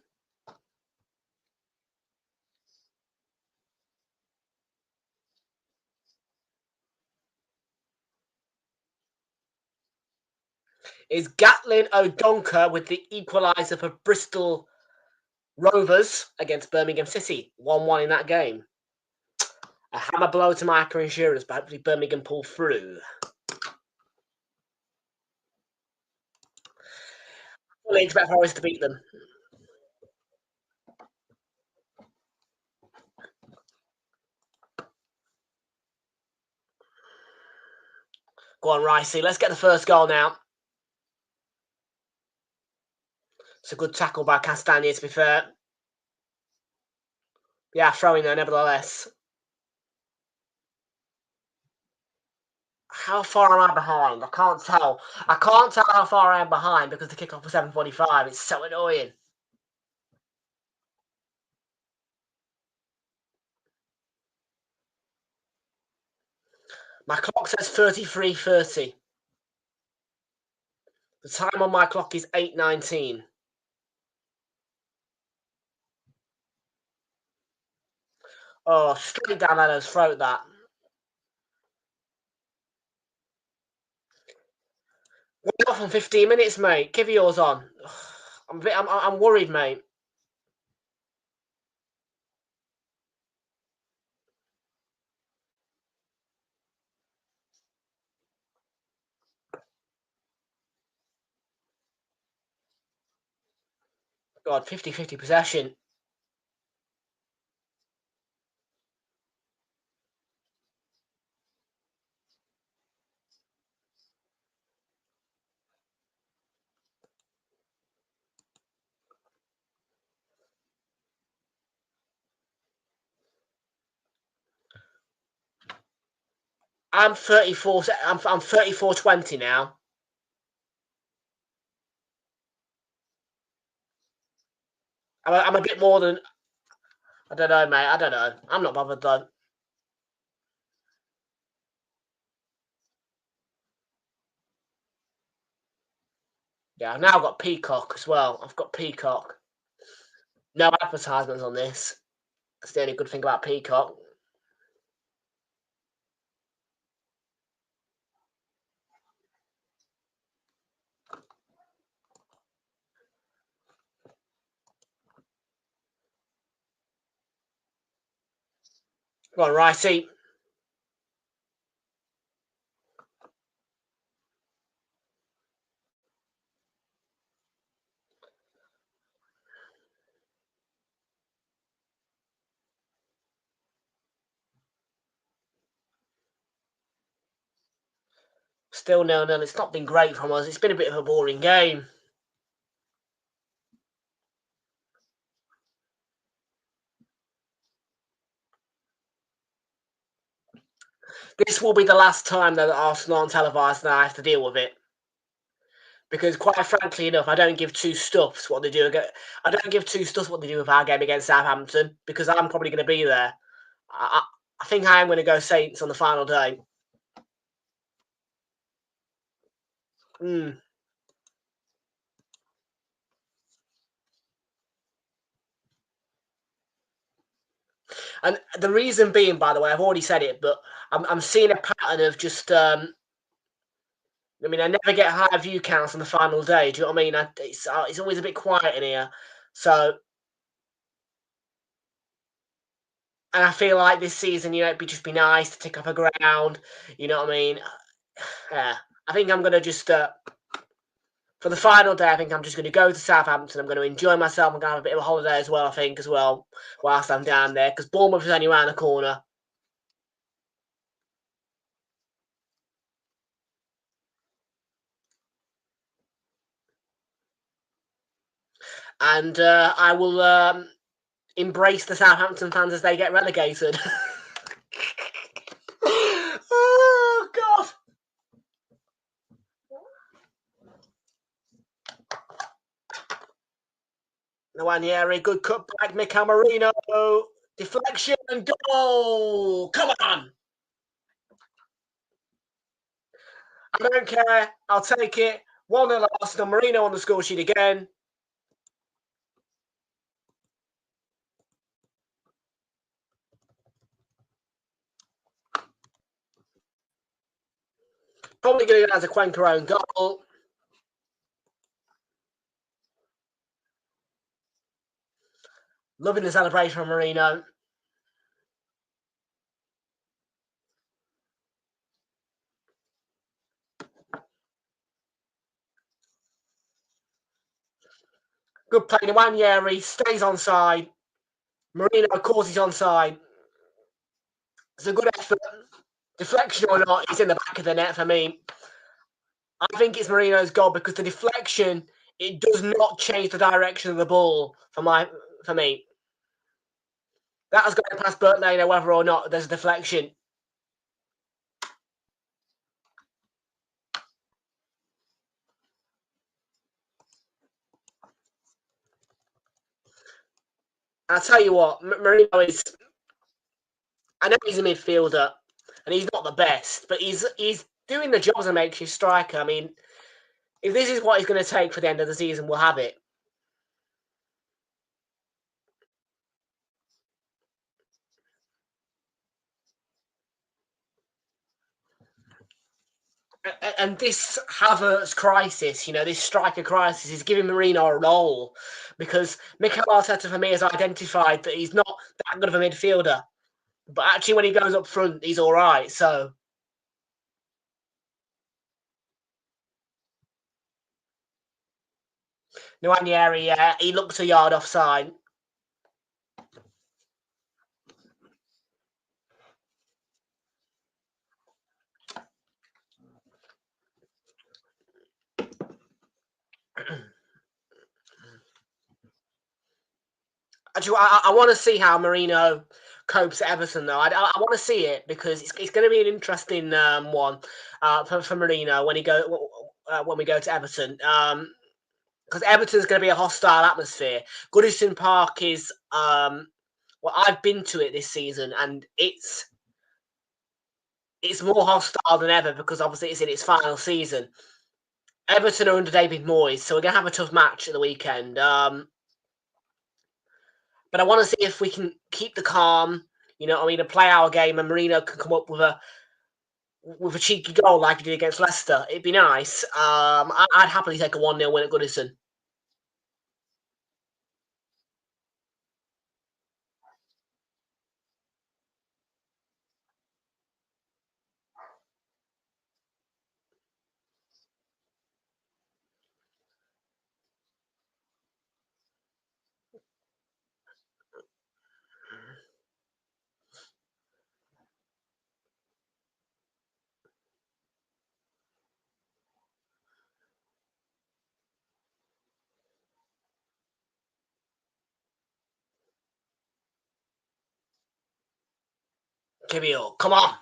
is Gatlin O'Donker with the equaliser for Bristol Rovers against Birmingham City. 1-1 in that game. A hammer blow to my insurance, but hopefully Birmingham pull through. Fully expect Forest to beat them. Go on, Ricey. Let's get the first goal now. It's a good tackle by Castagna, to be fair. Yeah, throwing there, nevertheless. How far am I behind? I can't tell. I can't tell how far I am behind because the kickoff was 7:45. It's so annoying. My clock says 33:30. The time on my clock is 8:19. Oh, straight down Leno's throat, that. We're off on 15 minutes, mate. Give yours on. I'm worried, mate. God, 50-50 possession. I'm 34. I'm 34-20 now. I'm a bit more than. I don't know, mate. I don't know. I'm not bothered though. Yeah, I've now got Peacock as well. I've got Peacock. No advertisements on this. That's the only good thing about Peacock. Go on, Righty. Still 0-0. It's not been great from us. It's been a bit of a boring game. This will be the last time that Arsenal on televised and I have to deal with it. Because quite frankly enough, I don't give two stuffs what they do. I don't give two stuffs what they do with our game against Southampton because I'm probably going to be there. I think I am going to go Saints on the final day. And the reason being, by the way, I've already said it, but I'm seeing a pattern of just. I mean, I never get high view counts on the final day. Do you know what I mean? It's always a bit quiet in here, so. And I feel like this season, it'd just be nice to tick up a ground. You know what I mean? Yeah, I think I'm going to just, for the final day, I think I'm just going to go to Southampton. I'm going to enjoy myself. I'm going to have a bit of a holiday as well, I think, whilst I'm down there. Because Bournemouth is only around the corner. And I will embrace the Southampton fans as they get relegated. Oh, God. Nwaneri, good cut back. Mikel Merino. Deflection and goal. Come on. I don't care. I'll take it. 1-0 Arsenal. Merino on the score sheet again. Probably going to get as a Cuenca own goal. Loving the celebration from Merino. Good play. Nwaneri stays onside. Merino, of course, he's onside. It's a good effort. Deflection or not, he's in the back of the net for me. I think it's Merino's goal because the deflection, it does not change the direction of the ball for me. That has gone past Bert Leno, whether or not there's a deflection. I'll tell you what, Merino is. I know he's a midfielder, and he's not the best, but he's doing the job as a makeshift striker. I mean, if this is what he's going to take for the end of the season, we'll have it. And this Havertz crisis, this striker crisis, is giving Merino a role because Mikel Arteta, for me, has identified that he's not that good of a midfielder. But actually, when he goes up front, he's all right. So, Nwaneri, he looks a yard offside. Actually, I want to see how Merino copes at Everton, though. I want to see it because it's going to be an interesting one for Mourinho when we go to Everton. Because Everton's going to be a hostile atmosphere. Goodison Park is well, I've been to it this season, and it's more hostile than ever because obviously it's in its final season. Everton are under David Moyes, so we're going to have a tough match at the weekend. But I want to see if we can keep the calm, and play our game, and Mourinho can come up with a cheeky goal like he did against Leicester. It'd be nice. I'd happily take a 1-0 win at Goodison. Give it all. Come on.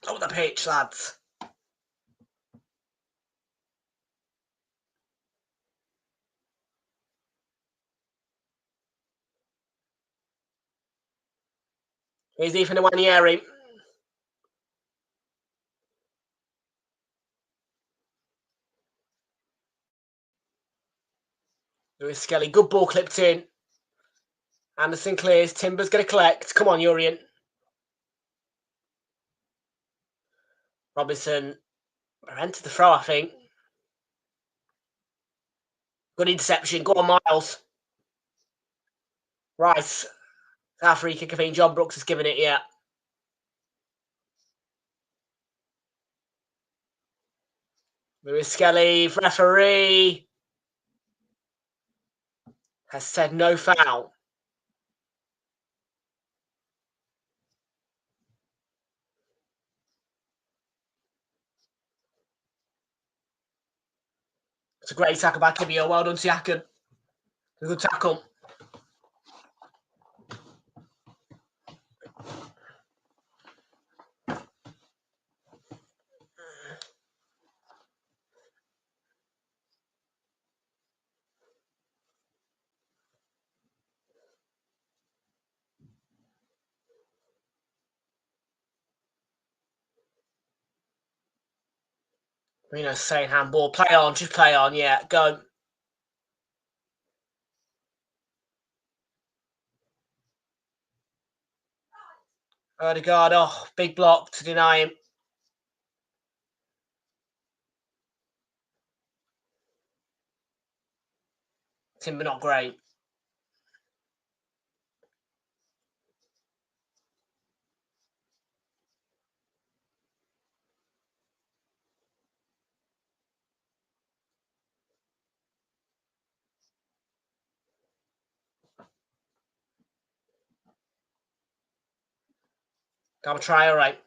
Up the pitch, lads. Here's Ethan Nwanieri. Lewis Skelly. Good ball clipped in. Anderson clears. Timber's going to collect. Come on, Urian. Robinson. Entered the throw, I think. Good interception. Go on, Miles. Rice. Our free kick, I think John Brooks has given it, yeah. Lewis Skelly, referee, has said no foul. It's a great tackle by Kibio. Well done, Siakam. A good tackle. Saying handball. Play on, just play on, yeah, go. Odegaard, big block to deny him. Timber not great. Got a try, all right.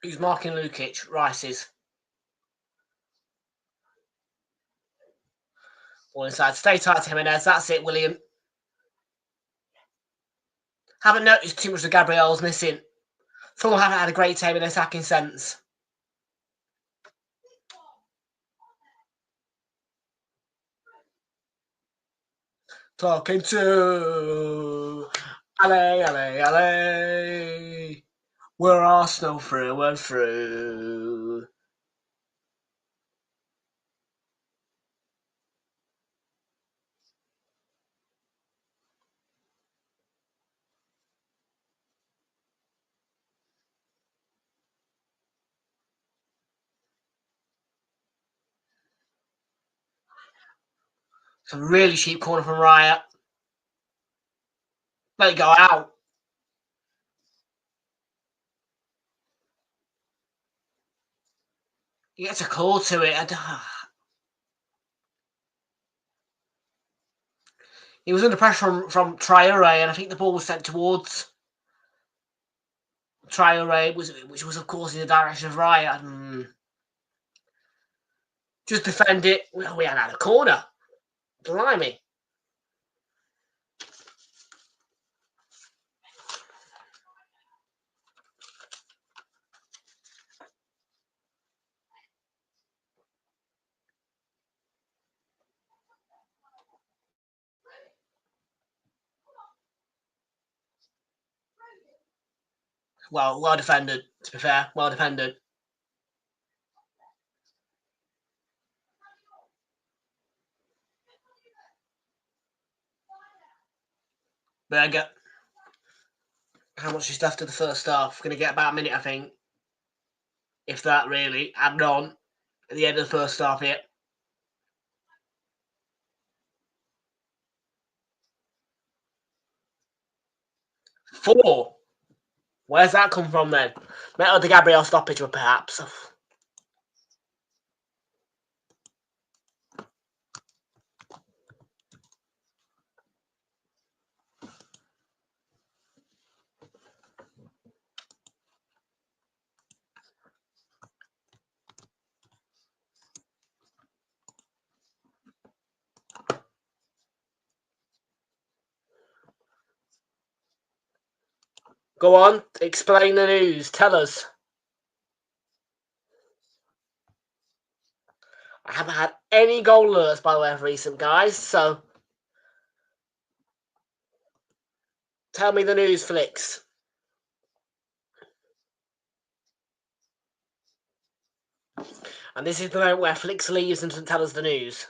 Who's marking Lukic? Rice is. Ball inside. Stay tight to Jimenez. That's it, William. Haven't noticed too much of Gabriel's missing. Fulham haven't had a great time in attacking sense. Talking to Ale. We're Arsenal through and through. It's a really cheap corner from Raya. Let it go out. He gets a call to it. He was under pressure from Traore, and I think the ball was sent towards Traore, which was, of course, in the direction of Raya. Just defend it. Well, we had a corner. Blimey. Well defended, to be fair. Well defended. Berger. How much is left of the first half? Going to get about a minute, I think. If that, really. Added on at the end of the first half here. 4. Where's that come from then? Metal de Gabriel stoppage, perhaps. Go on, explain the news. Tell us. I haven't had any goal alerts, by the way, of recent, guys, so tell me the news, Flicks. And this is the moment where Flicks leaves and doesn't tell us the news.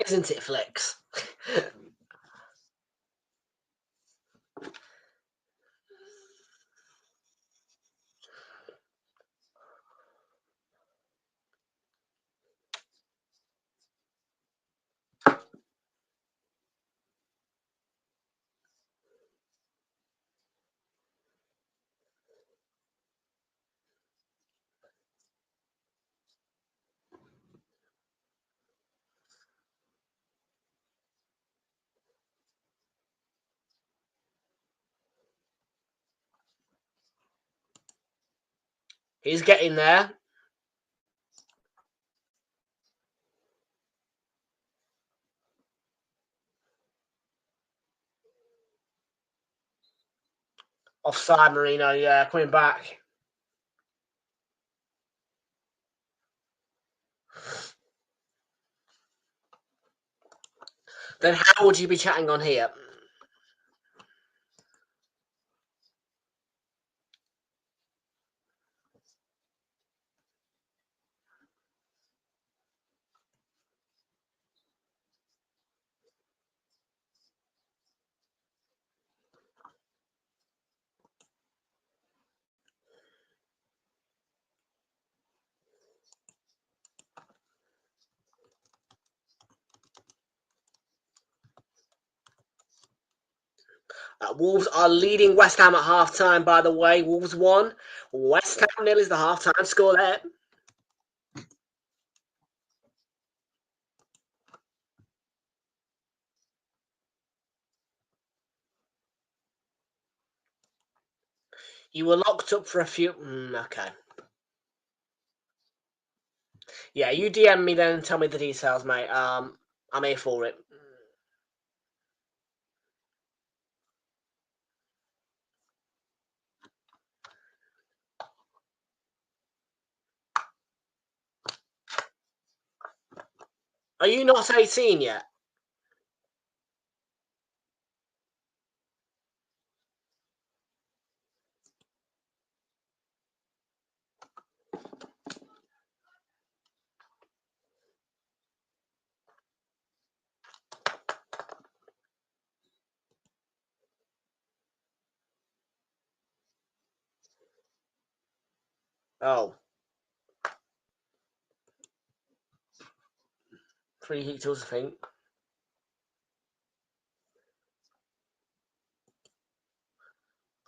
Isn't it, Flicks? He's getting there. Offside, Marino, yeah, coming back. Then how would you be chatting on here? Wolves are leading West Ham at half-time, by the way. Wolves 1. West Ham 0 is the half-time score there. You were locked up for a few... okay. Yeah, you DM me then and tell me the details, mate. I'm here for it. Are you not 18 yet? Oh. Free heaters, I think.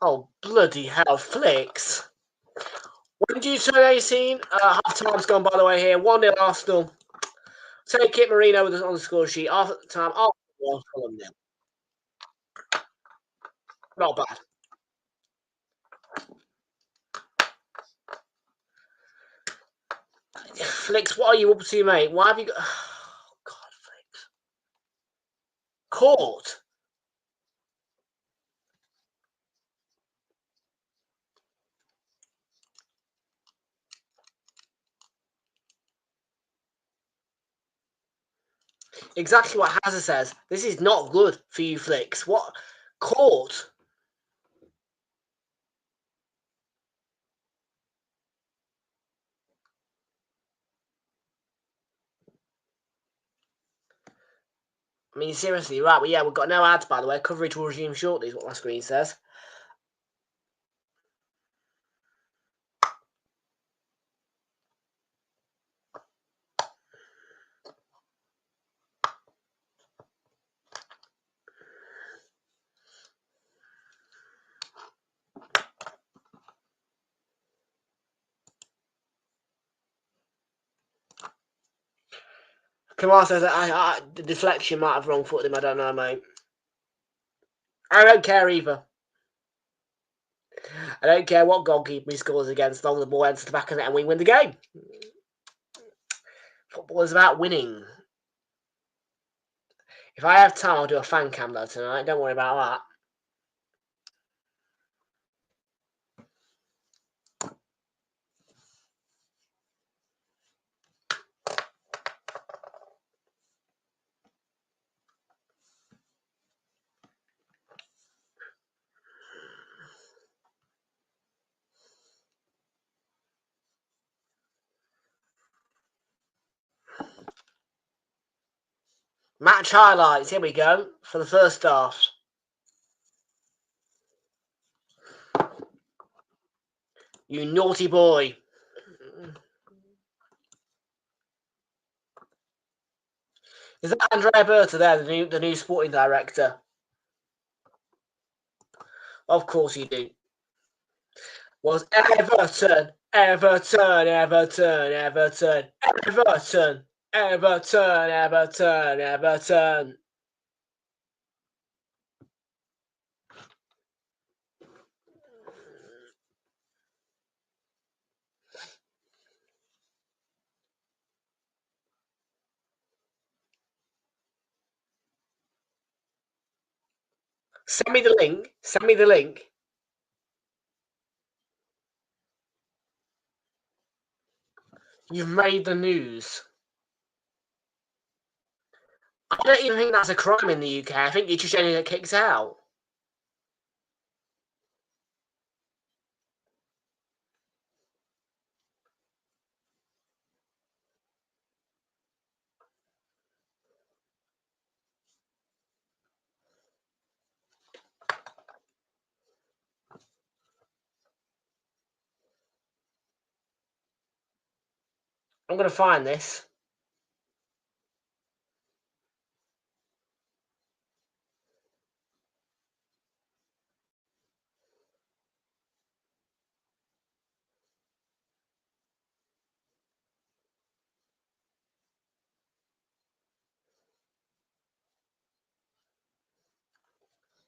Oh, bloody hell, Flicks. When do you turn 18? Half-time's gone, by the way, here. 1-0 Arsenal. Take it, Marino, with us on the score sheet. Half at the time, Arsenal 1, Fulham 0. Not bad. Flicks, what are you up to, mate? Why have you got... Oh, God, Flicks. Caught? Exactly what Hazard says. This is not good for you, Flicks. What? Caught? I mean, seriously, right. Well, yeah, we've got no ads, by the way. Coverage will resume shortly, is what my screen says. Kamal says the deflection might have wrong-footed him. I don't know, mate. I don't care either. I don't care what goalkeeper he scores against, as long as the ball enters the back of the net and we win the game. Football is about winning. If I have time, I'll do a fan cam though tonight. Don't worry about that. Match highlights. Here we go for the first half. You naughty boy. Is that Andrea Berta there, the new sporting director? Of course you do. Was Everton, Everton, Everton, Everton, Everton, Everton, Everton, Everton. Send me the link. Send me the link. You've made the news. I don't even think that's a crime in the UK. I think you just only get kicked out. I'm going to find this.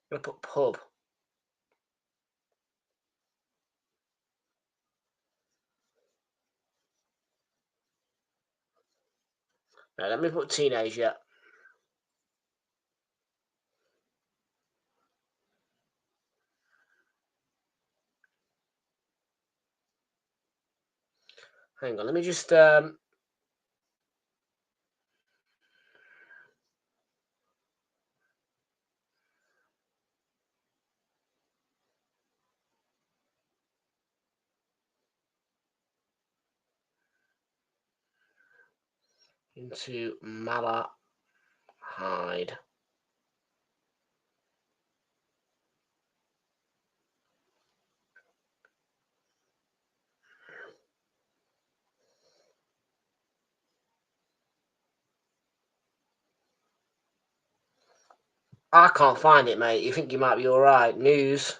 I'm going to put pub. No, let me put teenager. Hang on, let me just into Malahide. I can't find it, mate. You think you might be all right? News.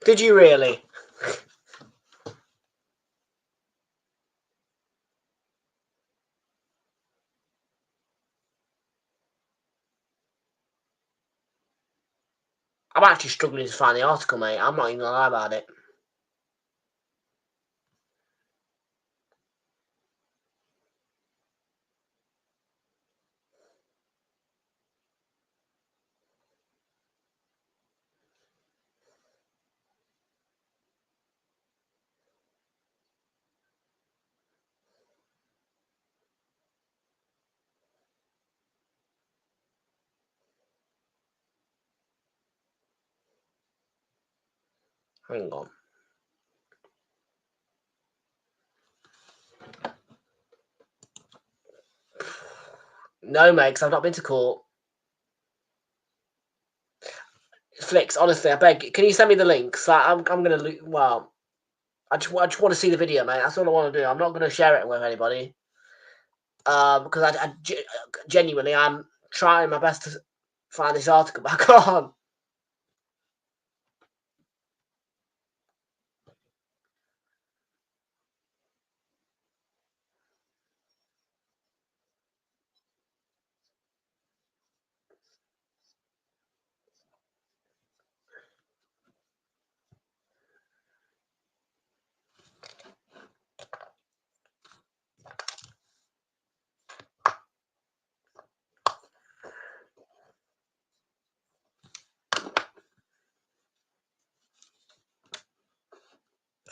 Did you really? I'm actually struggling to find the article, mate. I'm not even gonna lie about it. Hang on. No, mate, because I've not been to court. Flicks, honestly, I beg. Can you send me the links? I'm gonna. Well, I just want to see the video, mate. That's all I want to do. I'm not gonna share it with anybody. Because genuinely, I'm trying my best to find this article back on.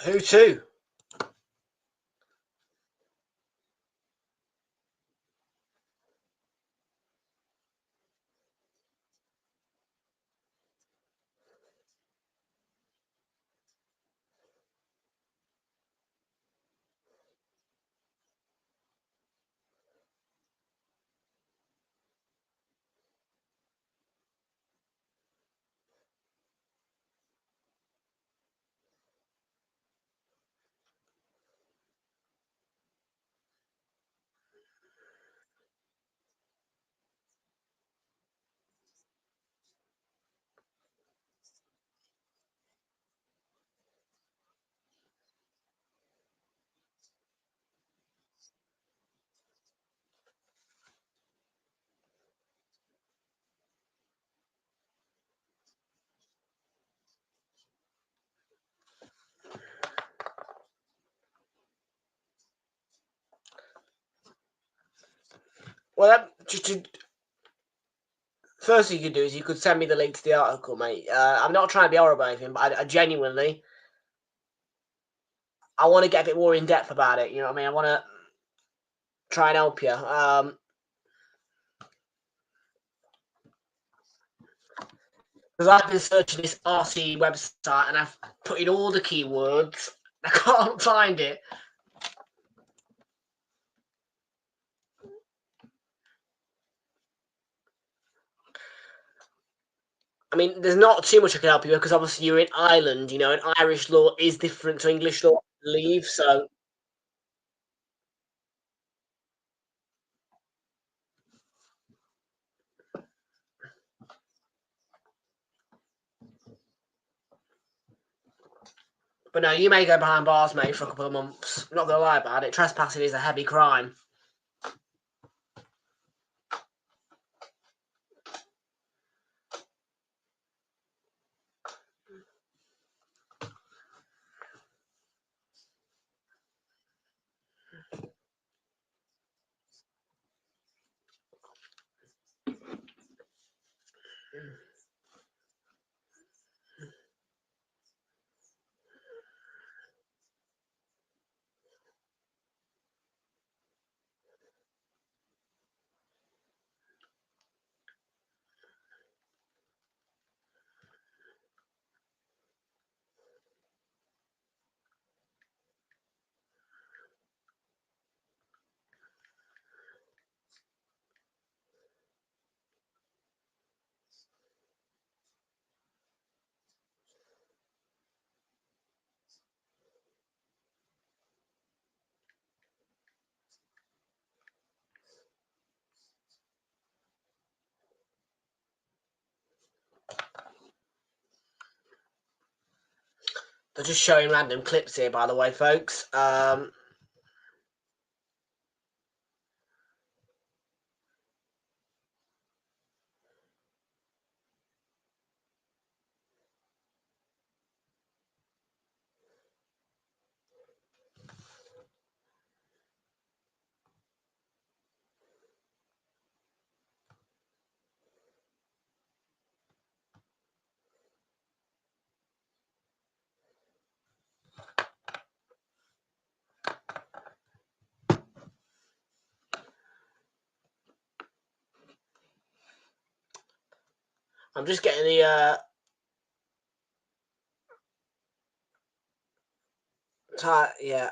Who to? Well, first thing you could do is you could send me the link to the article, mate. I'm not trying to be horrible or anything, but I genuinely, I want to get a bit more in depth about it. You know what I mean? I want to try and help you. Because I've been searching this RC website and I've put in all the keywords. I can't find it. I mean, there's not too much I can help you with because obviously you're in Ireland, you know, and Irish law is different to English law, I believe. So, but no, you may go behind bars, mate, for a couple of months. I'm not going to lie about it. Trespassing is a heavy crime. They're just showing random clips here, by the way, folks. I'm just getting the yeah.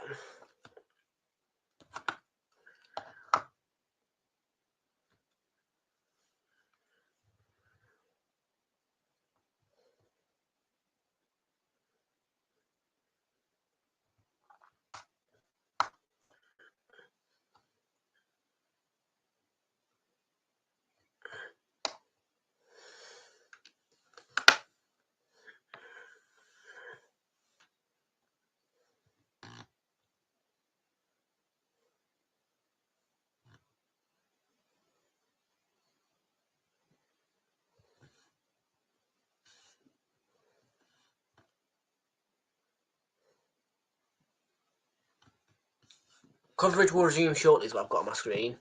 Coverage will resume shortly is what I've got on my screen.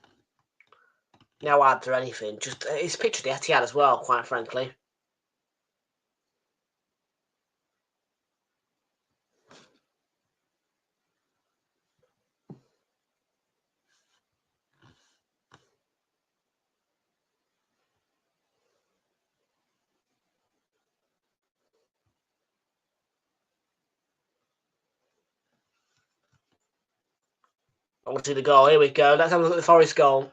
No ads or anything. Just it's a picture of the Etihad as well, quite frankly. I want to see the goal. Here we go. Let's have a look at the Forest goal.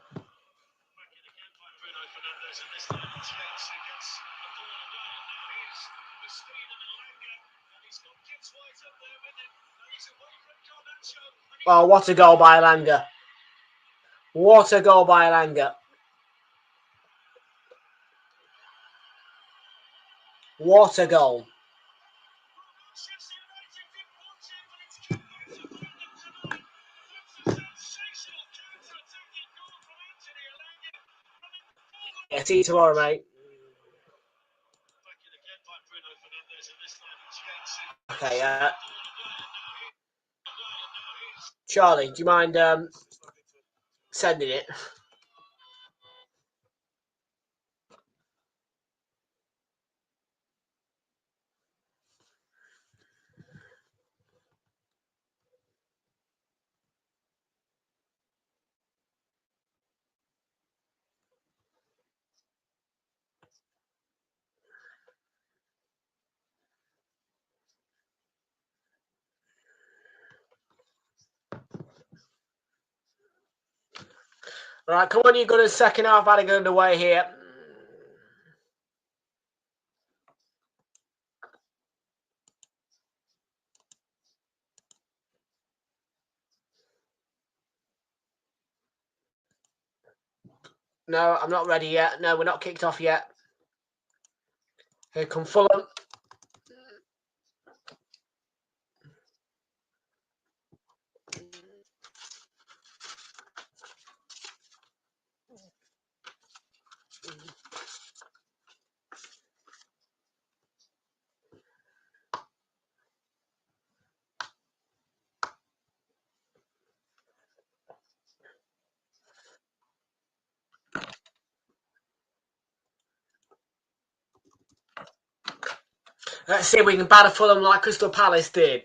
Oh, what a goal by Elanga. What a goal by Elanga. What a goal. Yeah, see you tomorrow, mate. Okay, Charlie, do you mind sending it? All right, come on, you got a second half batting underway here. No, I'm not ready yet. No, we're not kicked off yet. Here come Fulham. Let's see if we can batter Fulham like Crystal Palace did.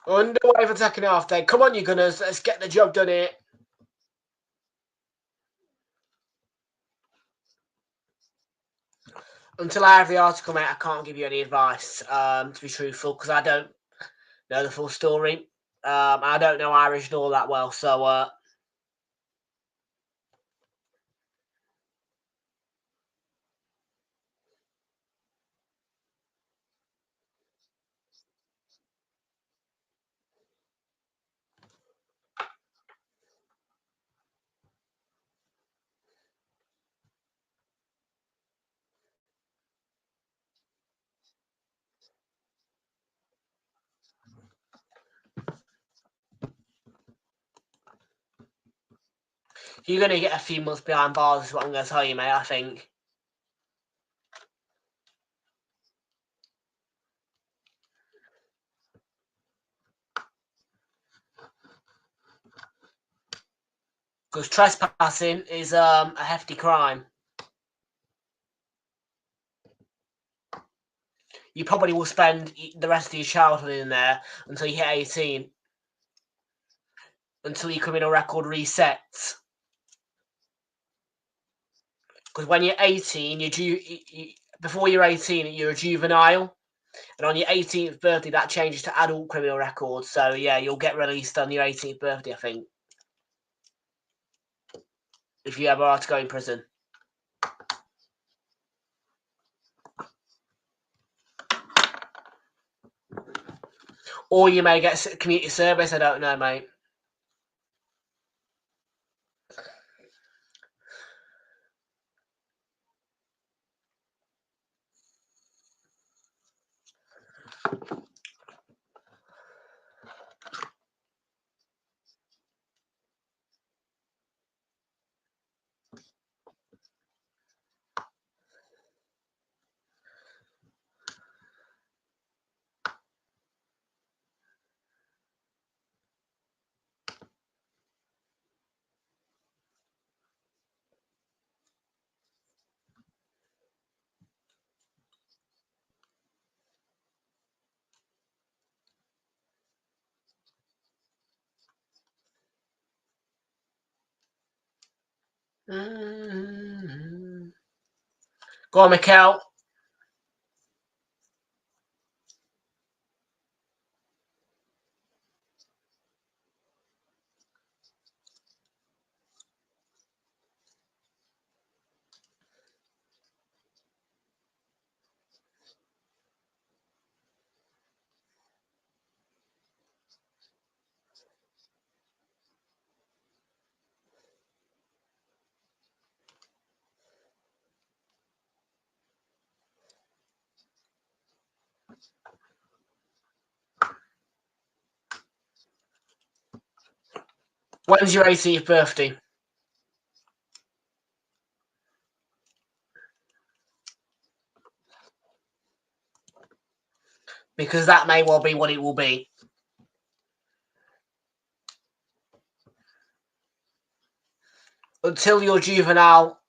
Underway for the second half then. Come on, you Gunners. Let's get the job done here. Until I have the article, mate, I can't give you any advice, to be truthful, because I don't know the full story. I don't know Irish all that well, so... You're going to get a few months behind bars, is what I'm going to tell you, mate, I think. Because trespassing is a hefty crime. You probably will spend the rest of your childhood in there until you hit 18. Until your criminal record resets. Because when you're 18, before you're 18, you're a juvenile. And on your 18th birthday, that changes to adult criminal record. So, yeah, you'll get released on your 18th birthday, I think. If you ever are to go in prison. Or you may get community service, I don't know, mate. Go on, Mikel. When's your 18th birthday? Because that may well be what it will be. Until your juvenile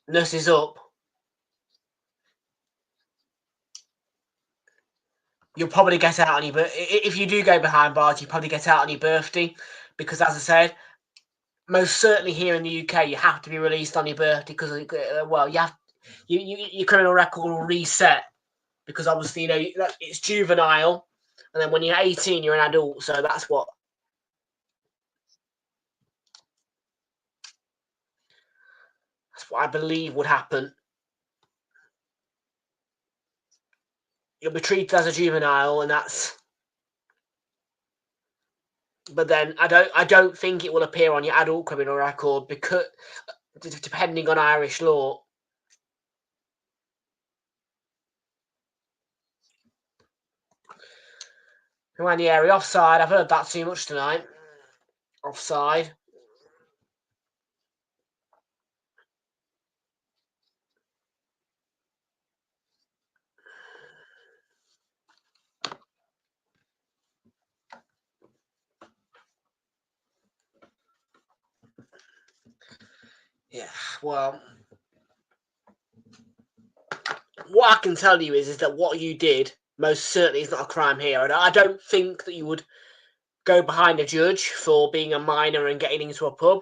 is up, you'll probably get out on your birthday. If you do go behind bars, you probably get out on your birthday. Because, as I said, most certainly here in the UK, you have to be released on your birthday because, well, your criminal record will reset because obviously, it's juvenile, and then when you're 18, you're an adult. So that's what I believe would happen. You'll be treated as a juvenile, and that's. But then I don't think it will appear on your adult criminal record because, depending on Irish law. Around the area, offside. I've heard that too much tonight. Offside. Yeah, well, what I can tell you is that what you did most certainly is not a crime here. And I don't think that you would go behind a judge for being a minor and getting into a pub.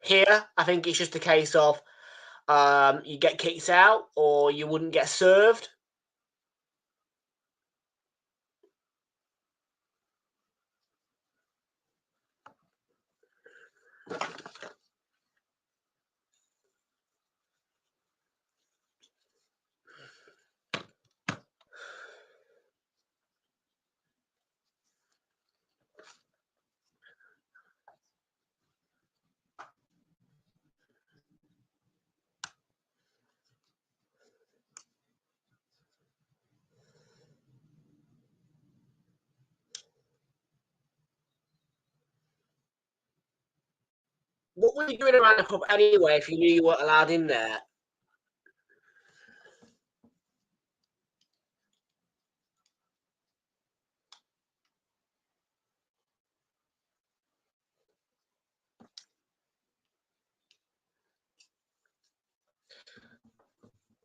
Here, I think it's just a case of you get kicked out or you wouldn't get served. What were you doing around the pub anyway if you knew you weren't allowed in there?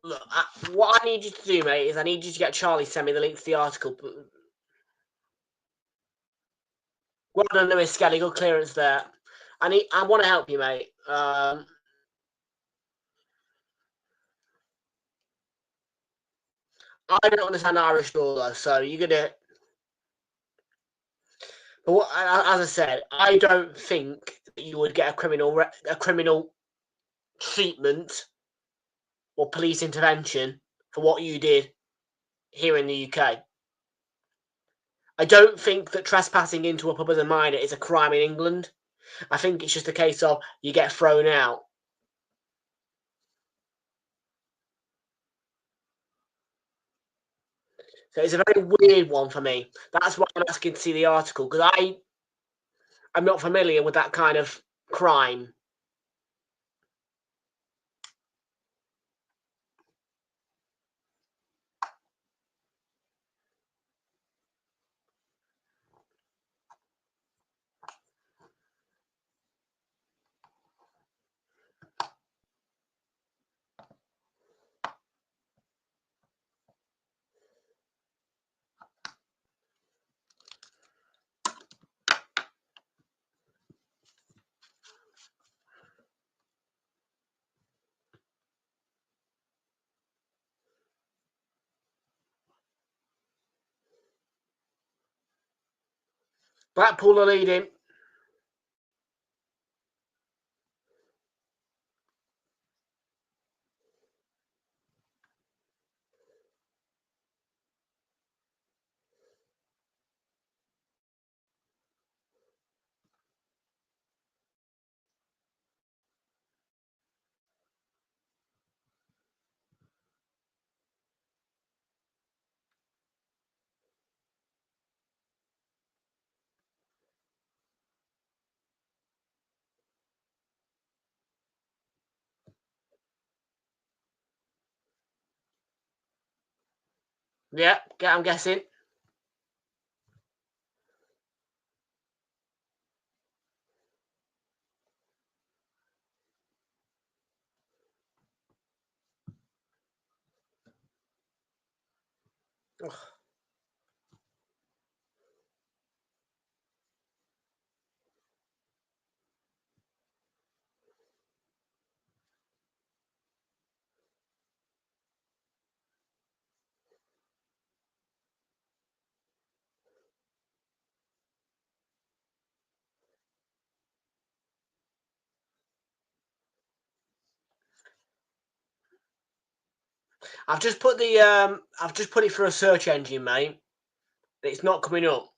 Look, what I need you to do, mate, is I need you to get Charlie to send me the link to the article. Well done, Lewis Skelly. Good clearance there. I want to help you, mate. I don't understand Irish law though, so you're gonna. But as I said, I don't think that you would get a criminal treatment or police intervention for what you did here in the UK. I don't think that trespassing into a pub as a minor is a crime in England. I think it's just a case of you get thrown out. So it's a very weird one for me. That's why I'm asking to see the article, because I'm not familiar with that kind of crime. Blackpool are leading. Yeah, I'm guessing. Ugh. I've just put it for a search engine, mate. It's not coming up.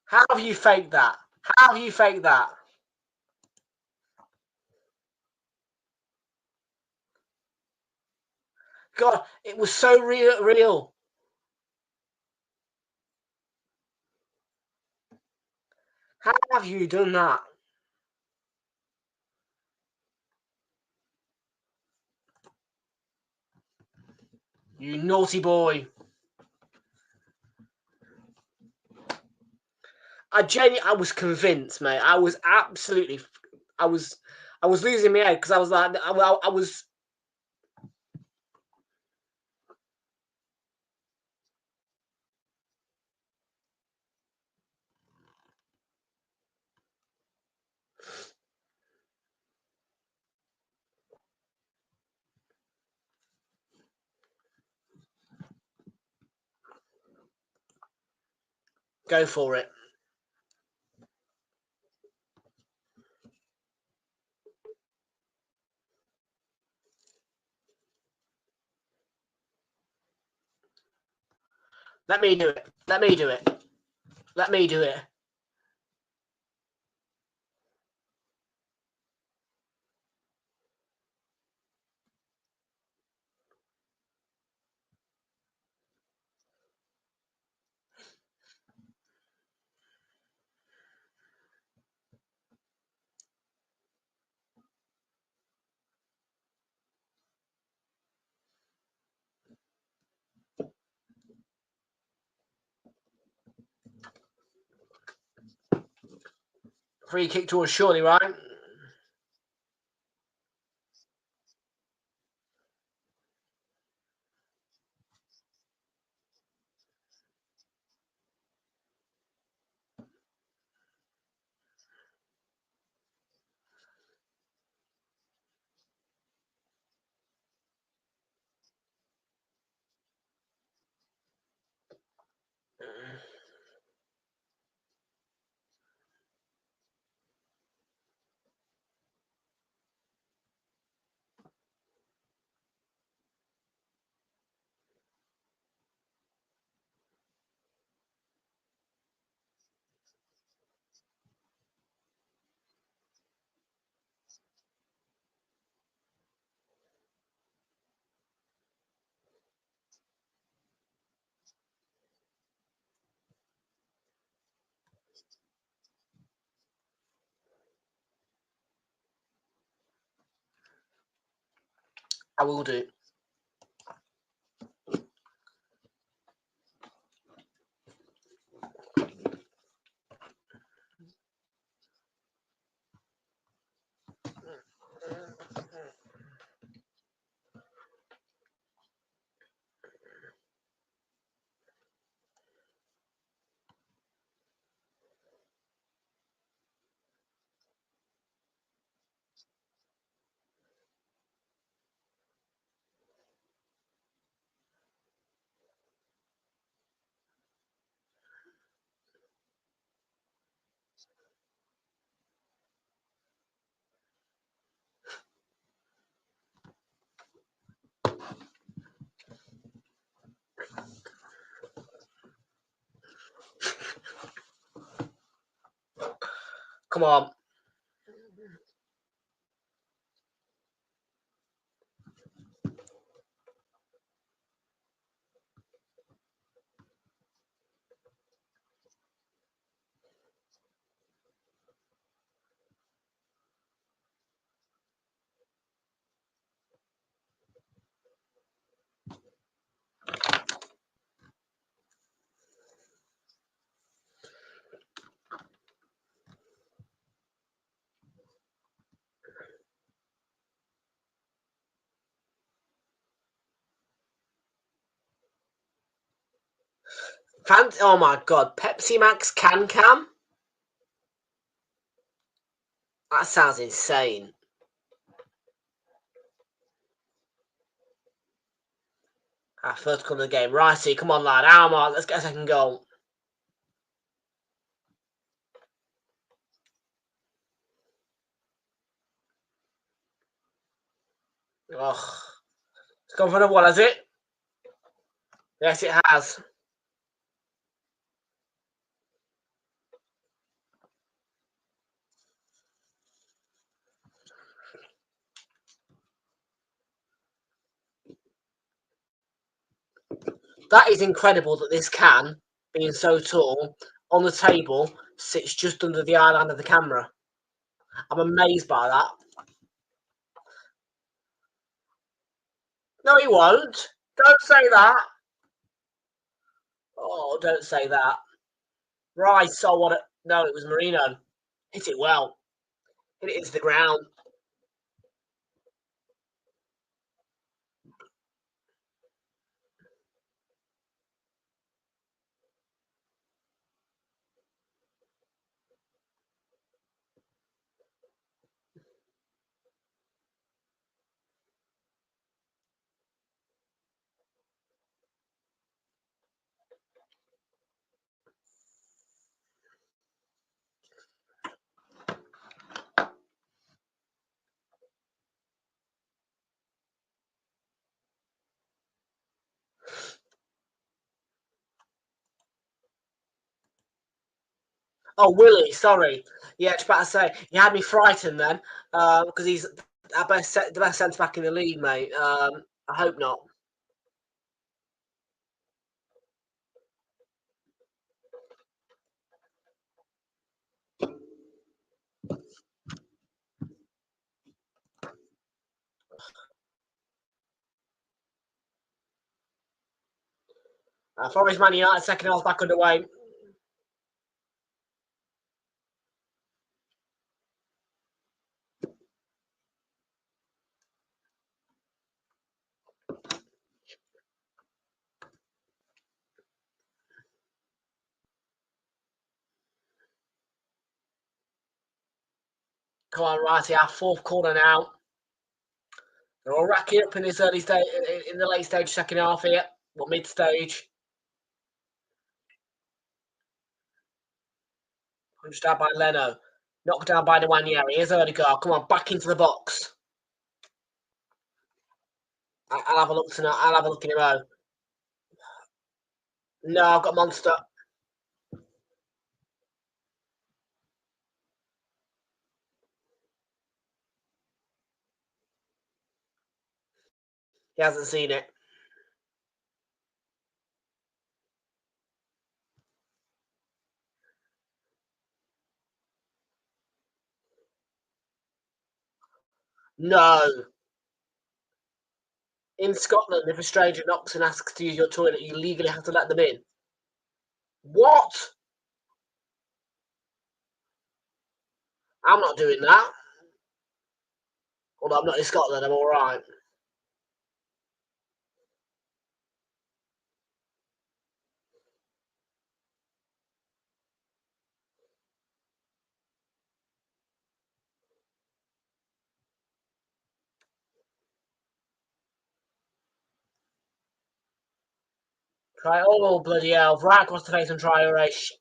How have you faked that? How have you faked that? God, it was so real. How have you done that? You naughty boy. I was convinced, mate. I was absolutely, I was losing my head because I was like, I was. Go for it. Let me do it. Let me do it. Let me do it. Free kick towards Shorty, right? I will do. Come on. Oh my god, Pepsi Max can cam? That sounds insane. Our first goal of the game. Ricey, come on, lad. Almar, let's get a second goal. Ugh. It's gone for another one, has it? Yes, it has. That is incredible that this can, being so tall, on the table, sits just under the eye line of the camera. I'm amazed by that. No, he won't. Don't say that. Oh, don't say that. Rice, oh, what a... No, it was Marino. Hit it well. Hit it into the ground. Oh, Willie, sorry. Yeah, just about to say, you had me frightened then, because he's the best centre back in the league, mate. I hope not. Forest Man United second half back underway. Come on, righty, our fourth corner now. They're all racking up in this early stage, in the late stage second half here, but mid stage. Punched out by Leno. Knocked down by Nwanyeri. Here's Odegaard. Come on, back into the box. I'll have a look tonight. I'll have a look in a row. No, I've got Monster. He hasn't seen it. No. In Scotland, if a stranger knocks and asks to use your toilet, you legally have to let them in. What? I'm not doing that. Although I'm not in Scotland, I'm all right. Try oh bloody hell! Right across the face and try a race.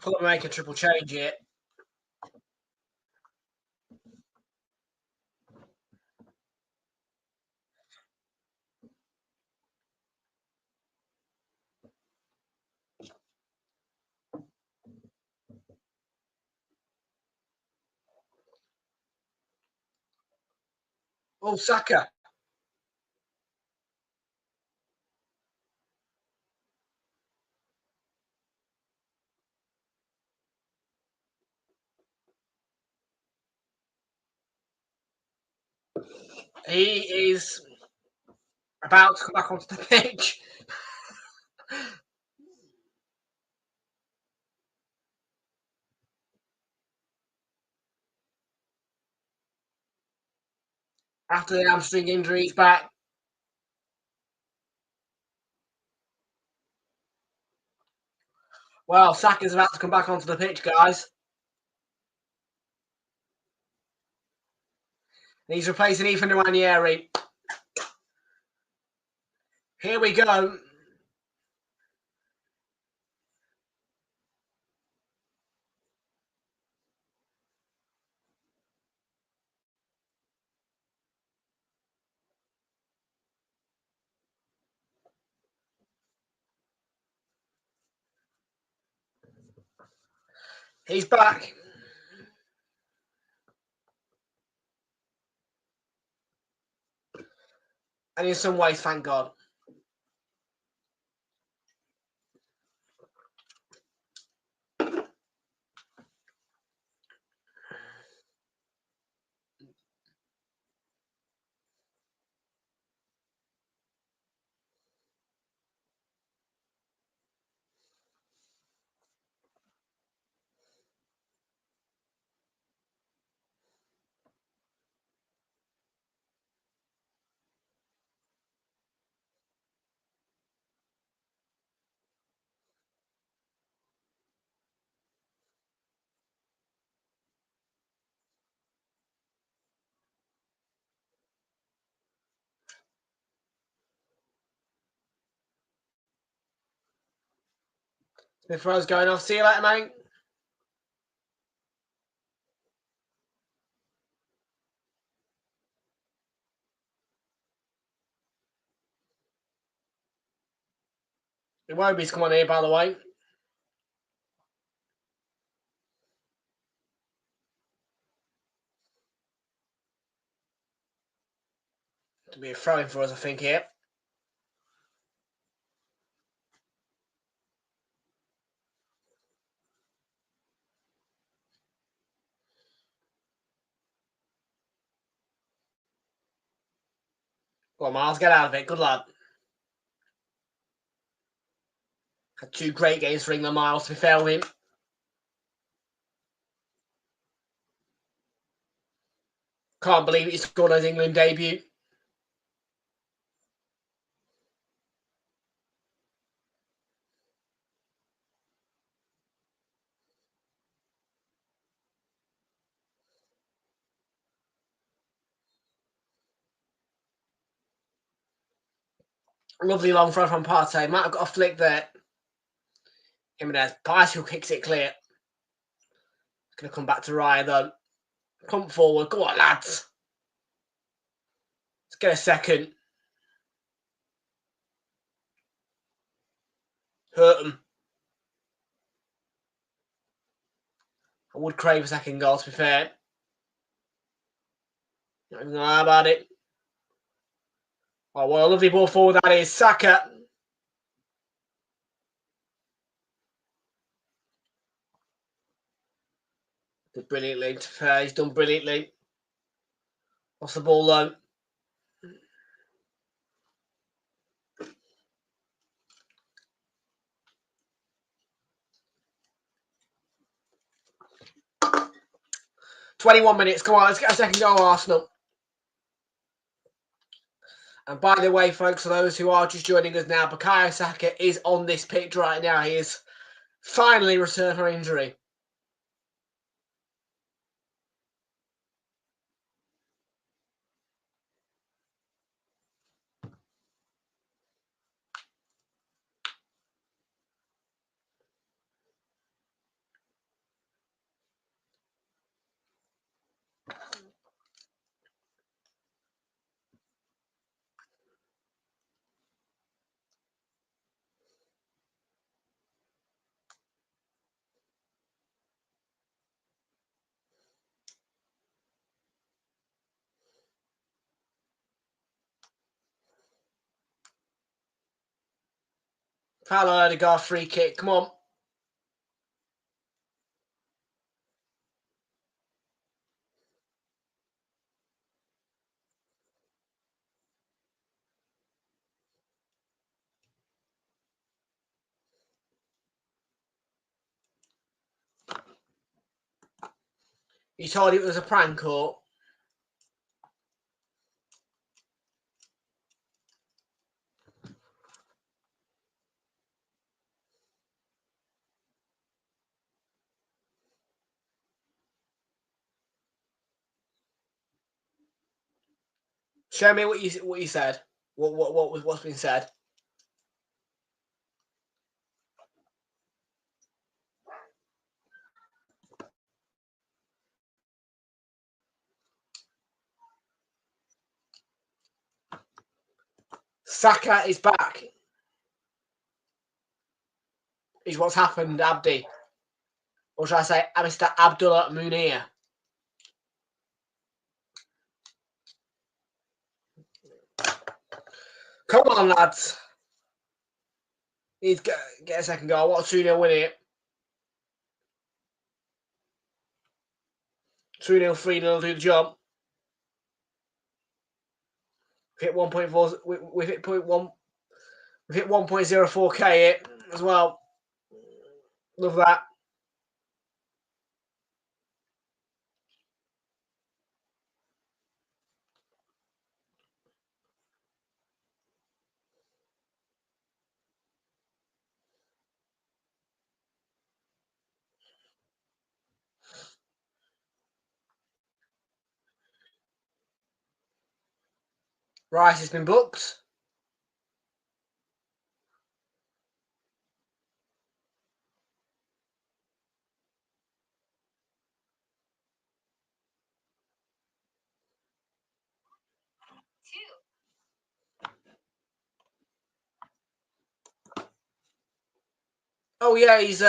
Fulham make a triple change here. Oh, Saka. He is about to come back onto the pitch. After the hamstring injury, he's back. Well, Saka's about to come back onto the pitch, guys. And he's replacing Ethan Nwanyeri. Here we go. He's back. And in some ways, thank God. The throw's going off. See you later, mate. It won't be come on here, by the way. To be a throw-in for us, I think, here. Go on, Miles, get out of it. Good lad. Had 2 great games for England, Miles, to be fair with him. Can't believe he scored his England debut. Lovely long throw from Partey. Might have got a flick there. Jimenez. Bicycle kicks it clear. Going to come back to Ryan, though. Pump forward. Go on, lads. Let's get a second. Hurt him. I would crave a second goal, to be fair. Not even going to lie about it. Oh, what a lovely ball forward that is. Saka. Did brilliantly. To be fair, he's done brilliantly. What's the ball, though? "21 minutes. Come on, let's get a second goal, Arsenal." And by the way, folks, for those who are just joining us now, Bukayo Saka is on this pitch right now. He is finally returned from injury. Paulo Odegaard free kick. Come on. You told it was a prank, or? Show me what you said. What's been said? Saka is back. Is what's happened, Abdi. Or should I say, Mr. Abdullah Munir? Come on, lads. Need to get a second goal. What a 2-0 win here. 2-0, 3-0 do the job. We've hit 1.4. We've hit 0.1. We've hit 1.04k here as well. Love that. Rice has been booked. Oh yeah, he's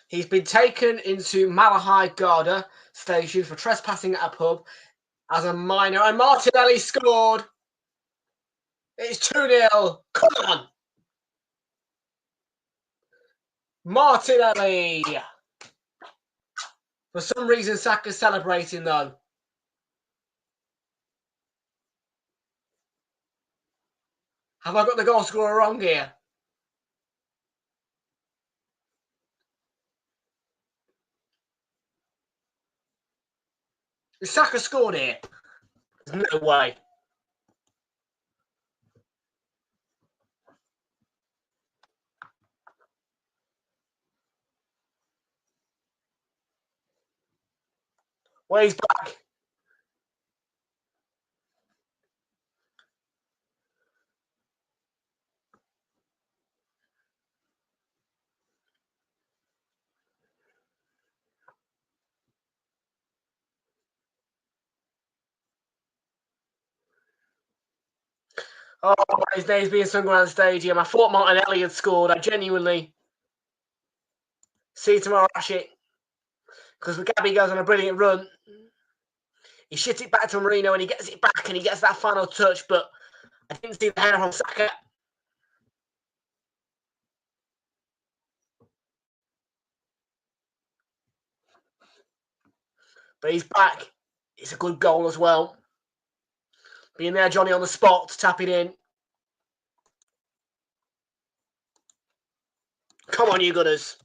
he's been taken into Malahide Garda station for trespassing at a pub as a minor, and Martinelli scored. It's 2-0. Come on, Martinelli. For some reason, Saka's celebrating though. Have I got the goal scorer wrong here? Has Saka scored here? There's no way. Well, he's back. Oh, his name's being sung around the stadium. I thought Martinelli had scored. I genuinely see you tomorrow, Ashit. Because Gabby goes on a brilliant run. He shits it back to Marino and he gets it back and he gets that final touch, but I didn't see the header from Saka. But he's back. It's a good goal as well. Being there, Johnny on the spot to tap it in. Come on, you Gunners.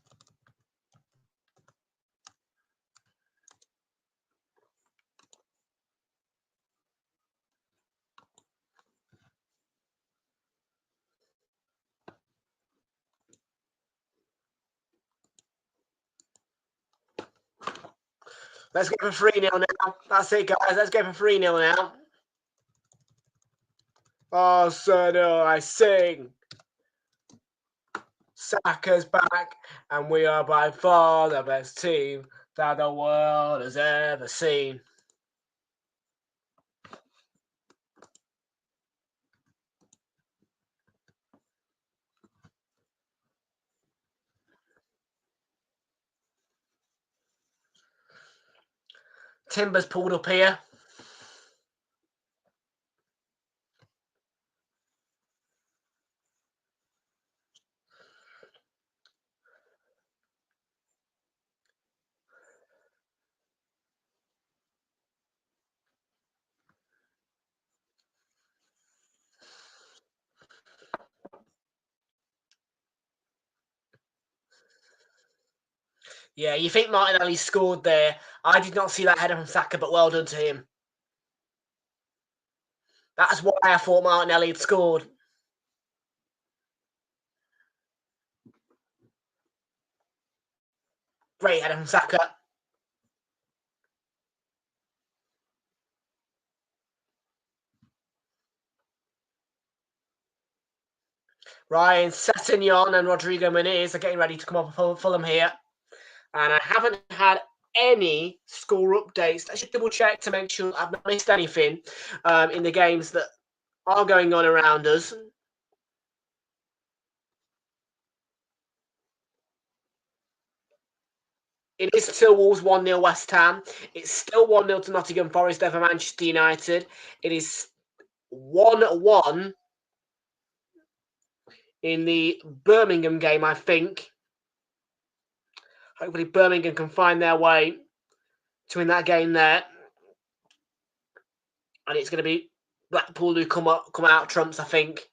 Let's go for 3-0 now. That's it, guys. Let's go for 3-0 now. Oh, Arsenal, I sing. Saka's back, and we are by far the best team that the world has ever seen. Timber's pulled up here. Yeah, you think Martinelli scored there. I did not see that header from Saka, but well done to him. That's why I thought Martinelli had scored. Great header from Saka. Ryan Sessegnon and Rodrigo Muniz are getting ready to come off of Fulham here. And I haven't had any score updates. I should double check to make sure I've not missed anything in the games that are going on around us. It is still Wolves 1-0 West Ham. It's still 1-0 to Nottingham Forest over Manchester United. It is 1-1 in the Birmingham game, I think. Hopefully Birmingham can find their way to win that game there. And it's going to be Blackpool who come out trumps, I think,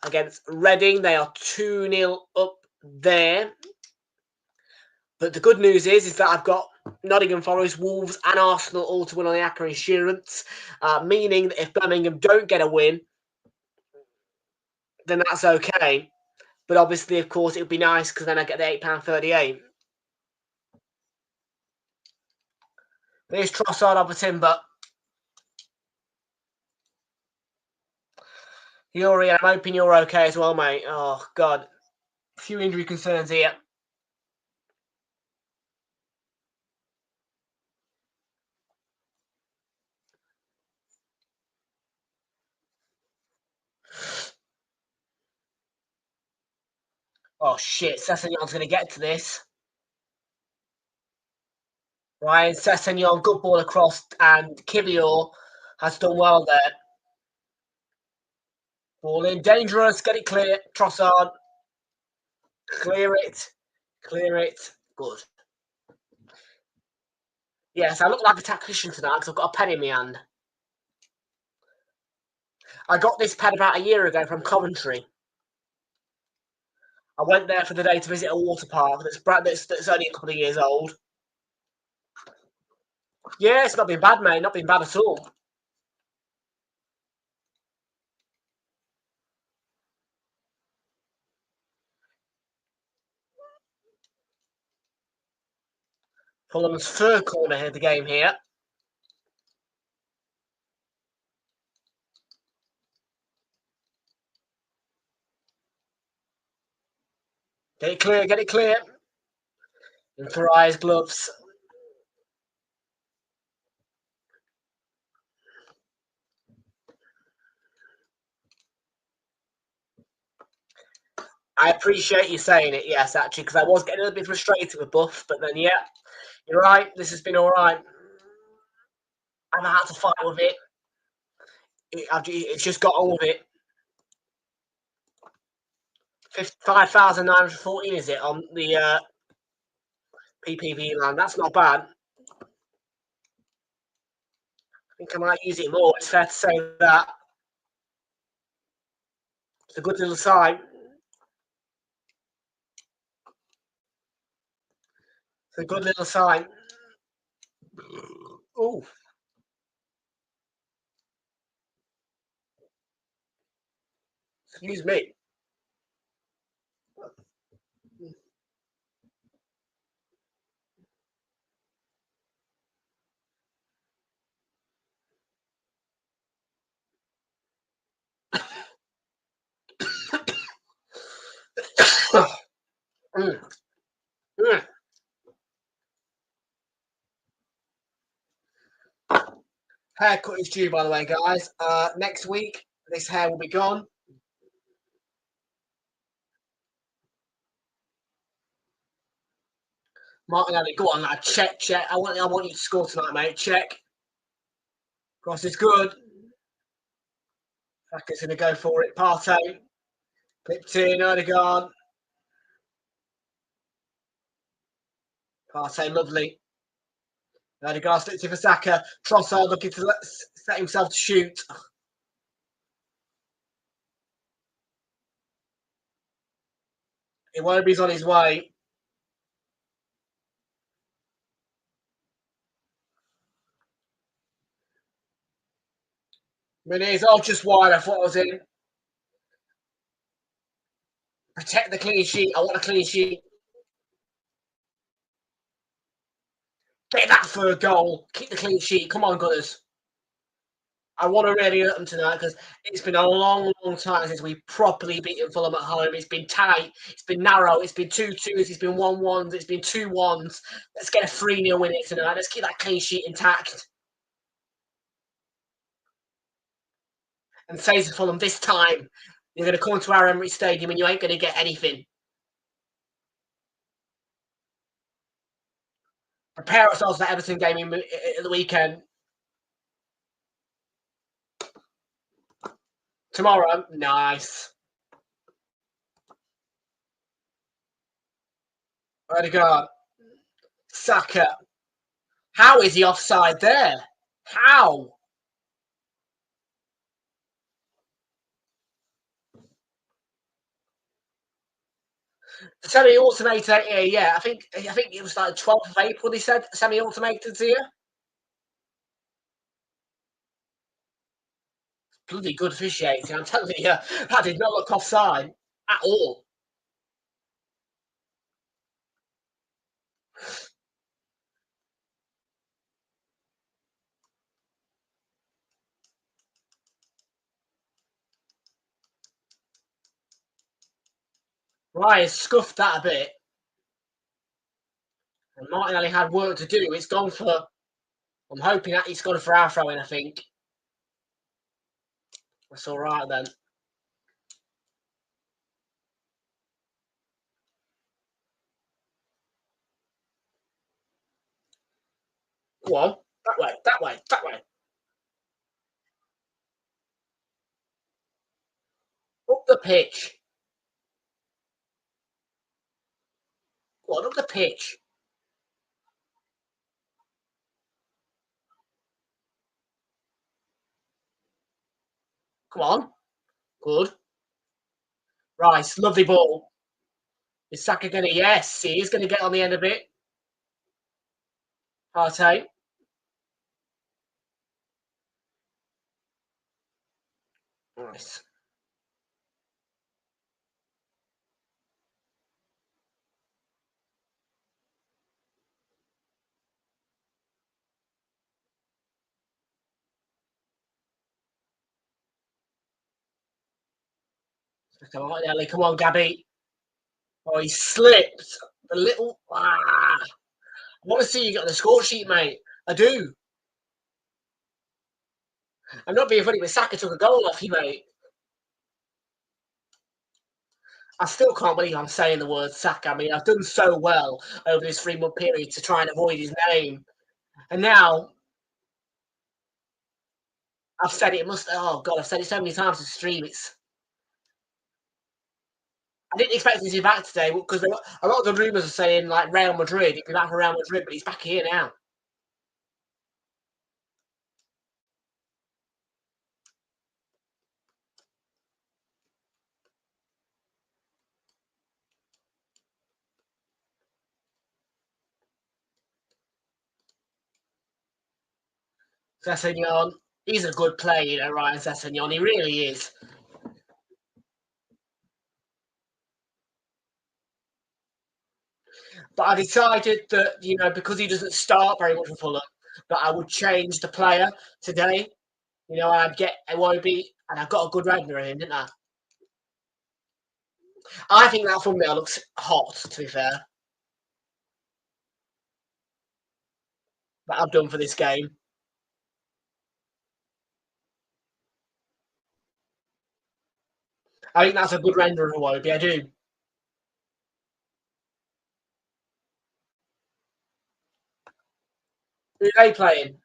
against Reading. They are 2-0 up there. But the good news is that I've got Nottingham Forest, Wolves and Arsenal all to win on the Acca Insurance, meaning that if Birmingham don't get a win, then that's okay. But obviously, of course, it would be nice because then I get the £8.38. There's Trossard over Timber. Yuri, I'm hoping you're okay as well, mate. Oh, God. A few injury concerns here. Oh shit, Sessegnon's going to get to this. Ryan Sessegnon, good ball across, and Kivior has done well there. Ball in, dangerous, get it clear, Trossard. Clear it, good. Yes, I look like a tactician tonight because I've got a pen in my hand. I got this pen about a year ago from Coventry. I went there for the day to visit a water park that's only a couple of years old. Yeah, it's not been bad, mate. Not been bad at all. Fulham's third corner here, the game here. Get it clear, get it clear. And Farai's gloves. I appreciate you saying it, yes, actually, because I was getting a little bit frustrated with Buff, but then, yeah, you're right. This has been all right. I've had to fight with it. It's just got on with it. 5,914 is it on the PPV land? That's not bad. I think I might use it more. It's fair to say that. It's a good little sign. It's a good little sign. Oh. Excuse me. Haircut is due, by the way, guys. Next week, this hair will be gone. Martinelli, go on, lad. Check. I want you to score tonight, mate. Check. Cross is good. Saka's going to go for it. Partey. Clipped in. Odegaard. Partey, lovely. Odegaard slipped in for Saka. Trossard looking to set himself to shoot. Iwobi's on his way. Muniz, just wide. I thought I was in. Protect the clean sheet. I want a clean sheet. Get that for a goal. Keep the clean sheet. Come on, Gunners. I want to really hurt them tonight because it's been a long time since we properly beaten Fulham at home. It's been tight. It's been narrow. It's been 2-2s. It's been 1-1s. It's been 2-1s. Let's get a 3-0 win it tonight. Let's keep that clean sheet intact. And say to Fulham, this time, you're going to come to our Emirates Stadium and you ain't going to get anything. Prepare ourselves for the Everton game at the weekend. Tomorrow, nice. Odegaard. Saka. How is he offside there? How? The semi-automated, yeah. I think it was like 12th of April. They said semi-automated here. Bloody good officiating. I'm telling you, that did not look offside at all. Ryan scuffed that a bit. And Martinelli had work to do. It's gone for. I'm hoping that it's gone for our throw-in, I think. That's all right then. Go on. That way, that way, that way. Up the pitch. Go on, up the pitch. Come on. Good. Rice, lovely ball. Is Saka going to? Yes, he is going to get on the end of it. Partey. Nice. Come on, Ellie. Come on, Gabby. Oh, he slipped. The little. I want to see you get on the score sheet, mate. I do. I'm not being funny, but Saka took a goal off you, mate. I still can't believe I'm saying the word Saka. I mean, I've done so well over this 3-month period to try and avoid his name. And now I've said it oh God, I've said it so many times to stream. I didn't expect him to be back today because a lot of the rumours are saying like Real Madrid, he'd be back for Real Madrid, but he's back here now. Sessegnon, he's a good player, you know, Ryan Sessegnon. He really is. But I decided that, you know, because he doesn't start very much for Fulham, that I would change the player today. You know, I'd get Iwobi, and I got a good render in him, didn't I? I think that thumbnail looks hot, to be fair. That I've done for this game. I think that's a good render of Iwobi, I do. Who are they playing?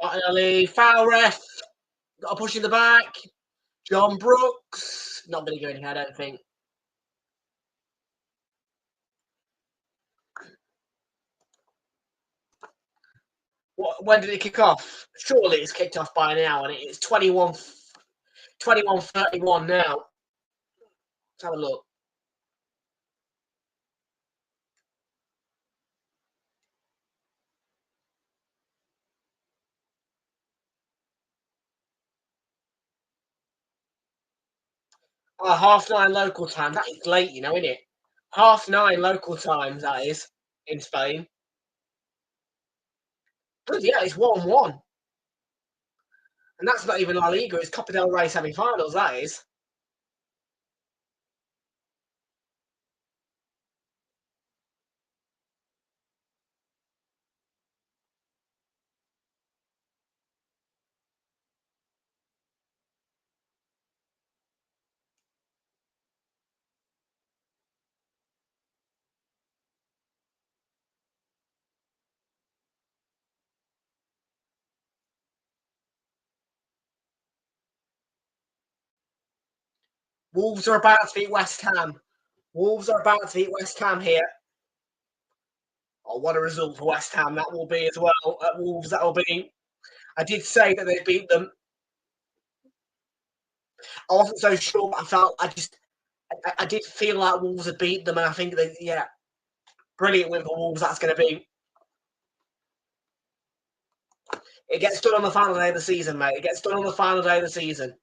Finally, foul ref. Got a push in the back. John Brooks. Not going to go anything, I don't think. When did it kick off? Surely it's kicked off by now, and it's 21-31 now. Let's have a look. Oh, 9:30 local time. That is late, you know, isn't it? 9:30 local time, that is, in Spain. Bloody yeah, it's 1-1. And that's not even La Liga, it's Copa del Rey semi-finals, that is. Wolves are about to beat West Ham. Wolves are about to beat West Ham here. Oh, what a result for West Ham that will be as well. At Wolves, that will be. I did say that they beat them. I wasn't so sure, but I did feel like Wolves had beat them, and I think that, yeah, brilliant win for Wolves, that's going to be. It gets done on the final day of the season, mate. It gets done on the final day of the season.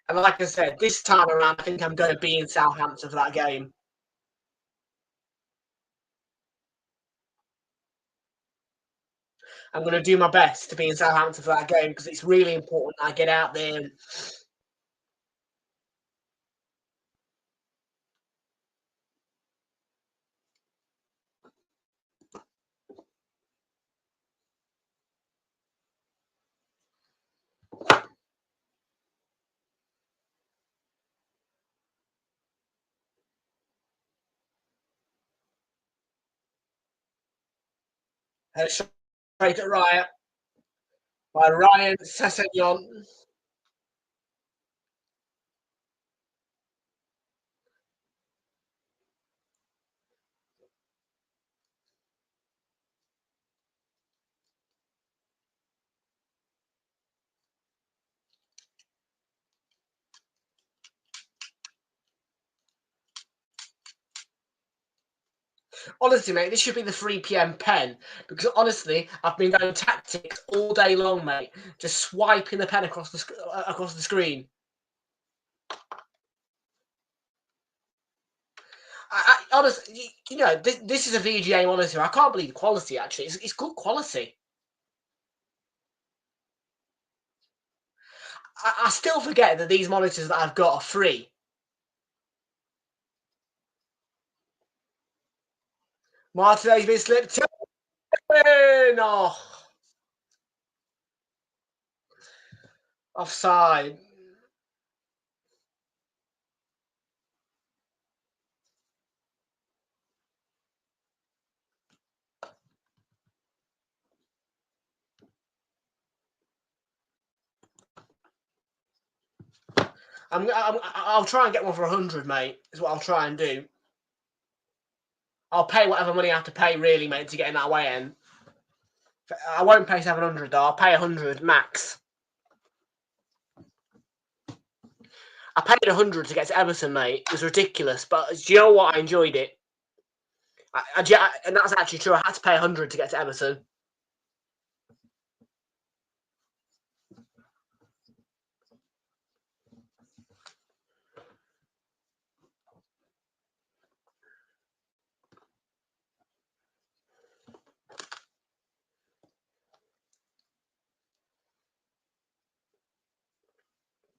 And like I said, this time around, I think I'm going to be in Southampton for that game. I'm going to do my best to be in Southampton for that game because it's really important that I get out there. And head straight at Riot by Ryan Sessegnon. Honestly, mate, this should be the 3 p.m. pen because honestly, I've been going tactics all day long, mate. Just swiping the pen across the screen. Honestly, this is a VGA monitor. I can't believe the quality. Actually, it's good quality. I still forget that these monitors that I've got are free. Martinez's been slipped in. Oh, offside. I'll try and get one for 100, mate. Is what I'll try and do. I'll pay whatever money I have to pay, really, mate, to get in that way in. I won't pay 700 though. I'll pay 100 max. I paid 100 to get to Everton, mate. It was ridiculous, but do you know what? I enjoyed it. And that's actually true. I had to pay 100 to get to Everton.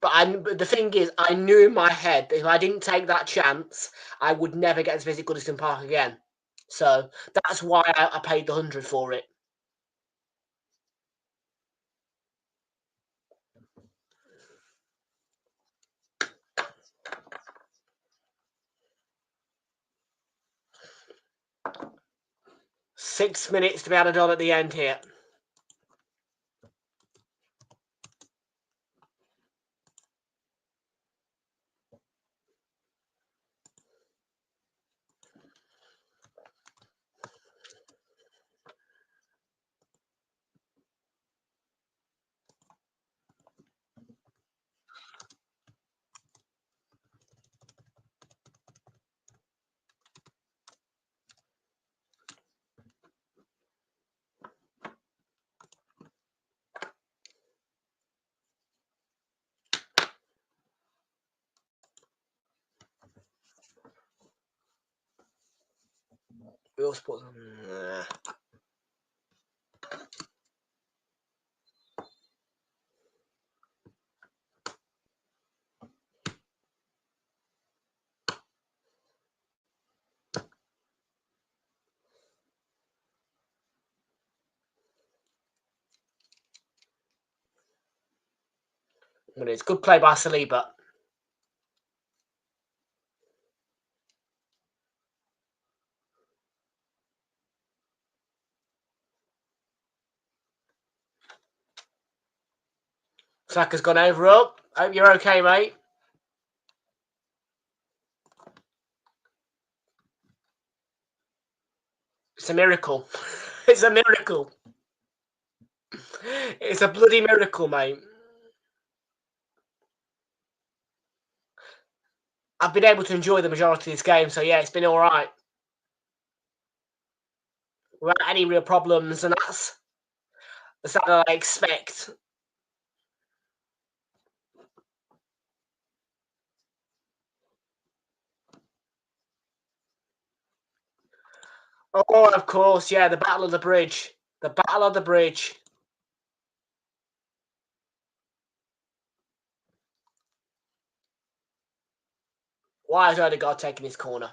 But the thing is, I knew in my head that if I didn't take that chance, I would never get to visit Goodison Park again. So that's why I paid the 100 for it. Six minutes to be added on at the end here. We also put it's good play by Saliba. Saka's gone over up. Hope you're okay, mate. It's a miracle. It's a miracle. It's a bloody miracle, mate. I've been able to enjoy the majority of this game, so yeah, it's been all right. Without any real problems, and that's what I expect. Oh, of course, yeah, the Battle of the Bridge. The Battle of the Bridge. Why is Odegaard taking his corner?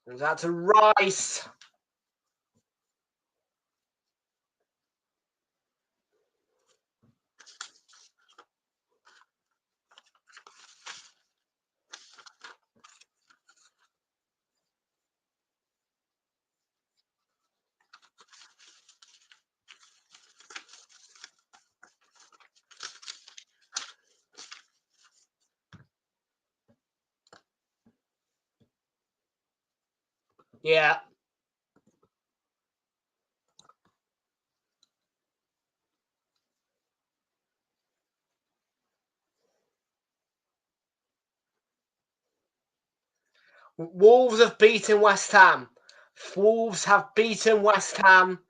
And that's a Rice. Yeah. Wolves have beaten West Ham. Wolves have beaten West Ham.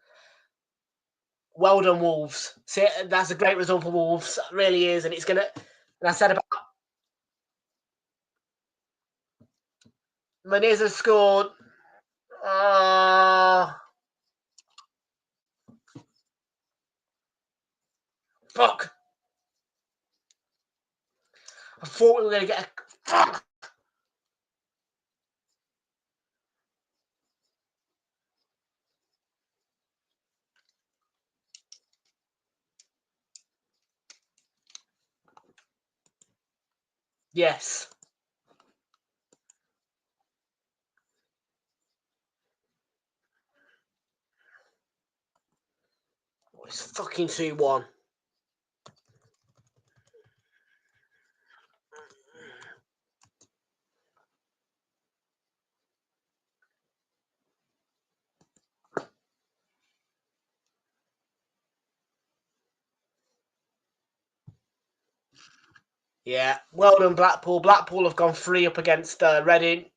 Well done, Wolves. See, that's a great result for Wolves. It really is. And it's going to... And I said about... Menez has scored. Fuck. I thought we were going to get a... Fuck. Yes. It's fucking 2-1. Yeah. Well done, Blackpool. Blackpool have gone 3 up against Reading. It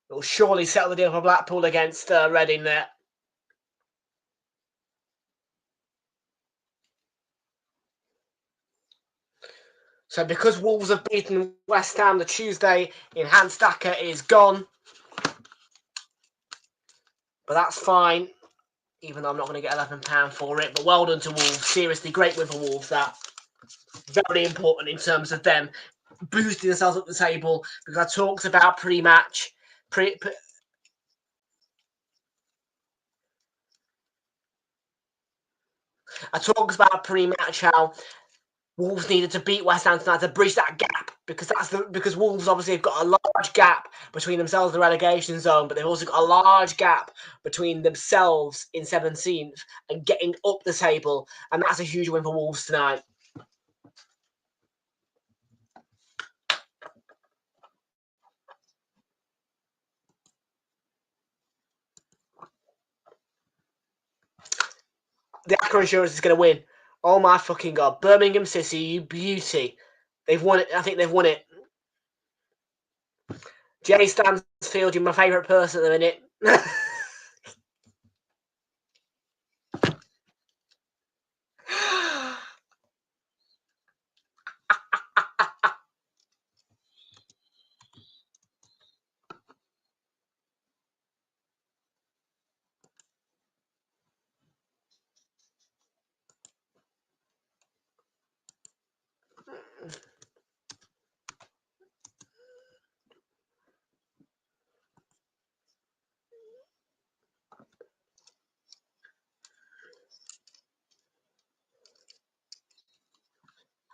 will surely settle the deal for Blackpool against Reading there. So because Wolves have beaten West Ham, the Tuesday enhanced stacker is gone. But that's fine, even though I'm not going to get £11 for it. But well done to Wolves. Seriously, great win for Wolves, that. Very important in terms of them boosting themselves up the table, because I talked about pre-match. I talked about pre-match how Wolves needed to beat West Ham tonight to bridge that gap, because Wolves obviously have got a large gap between themselves and the relegation zone, but they've also got a large gap between themselves in 17th and getting up the table, and that's a huge win for Wolves tonight. The Accra Insurance is going to win. Oh my fucking god. Birmingham City, you beauty. They've won it. I think they've won it. Jay Stansfield, you're my favourite person at the minute.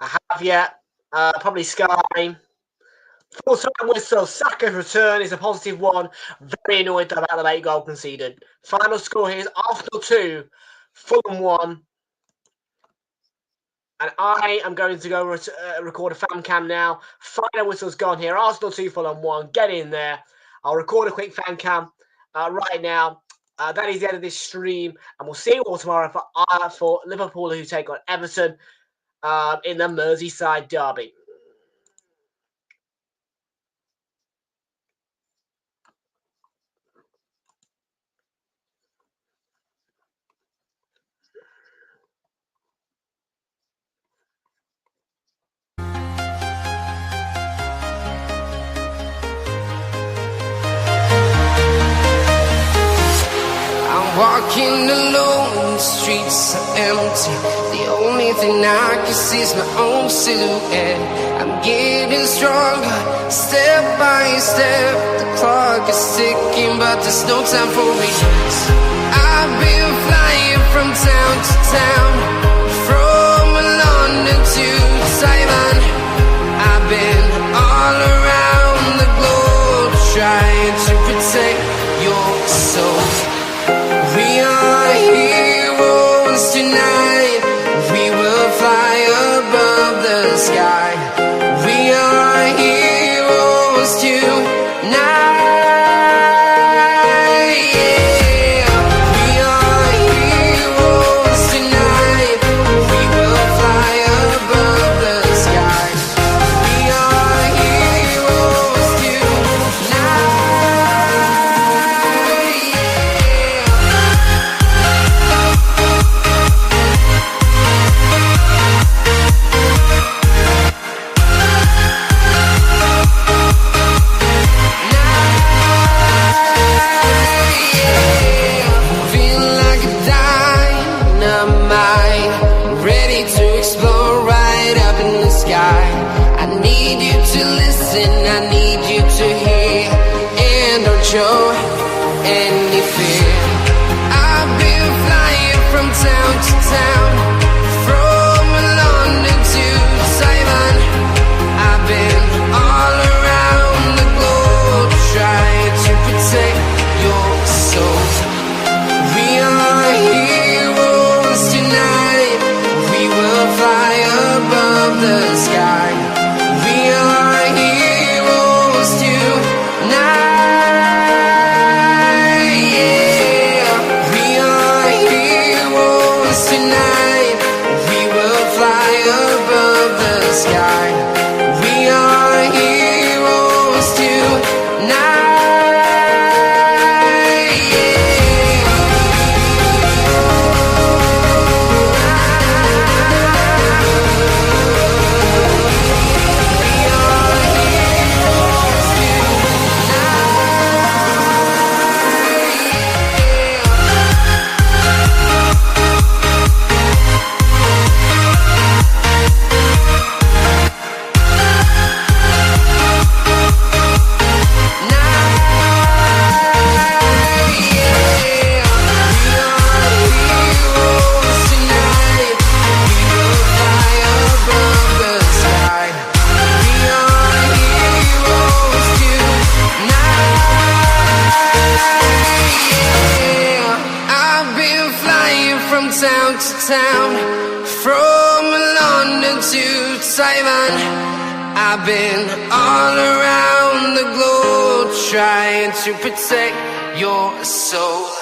I have yet. Probably Sky. Full time whistle. Saka's return is a positive one. Very annoyed about the late goal conceded. Final score here is Arsenal 2, Fulham 1. And I am going to go record a fan cam now. Final whistle's gone here. Arsenal 2, Fulham 1. Get in there. I'll record a quick fan cam right now. That is the end of this stream. And we'll see you all tomorrow for Liverpool, who take on Everton in the Merseyside derby. walking alone, the streets are empty. The only thing I can see is my own silhouette. I'm getting stronger, step by step. The clock is ticking, but there's no time for me. I've been flying from town to town, from London to Taiwan. I've been all around the globe, trying to protect your soul. We are heroes tonight. We will fly above the sky. We are heroes tonight. Yeah. We are heroes tonight. We will fly above the sky. We are heroes tonight. Feel like a dynamite, ready to explode right up in the sky. I need you to listen, I need you to hear, and don't show any fear. I've been flying from town to town, from London to Taiwan. I've been all around the globe, trying to protect your soul. We are heroes tonight. We will fly above the sky. We are heroes tonight. Yeah. We are heroes tonight. We will fly above the sky. We are heroes tonight. Town to town, from London to Taiwan. I've been all around the globe, trying to protect your soul.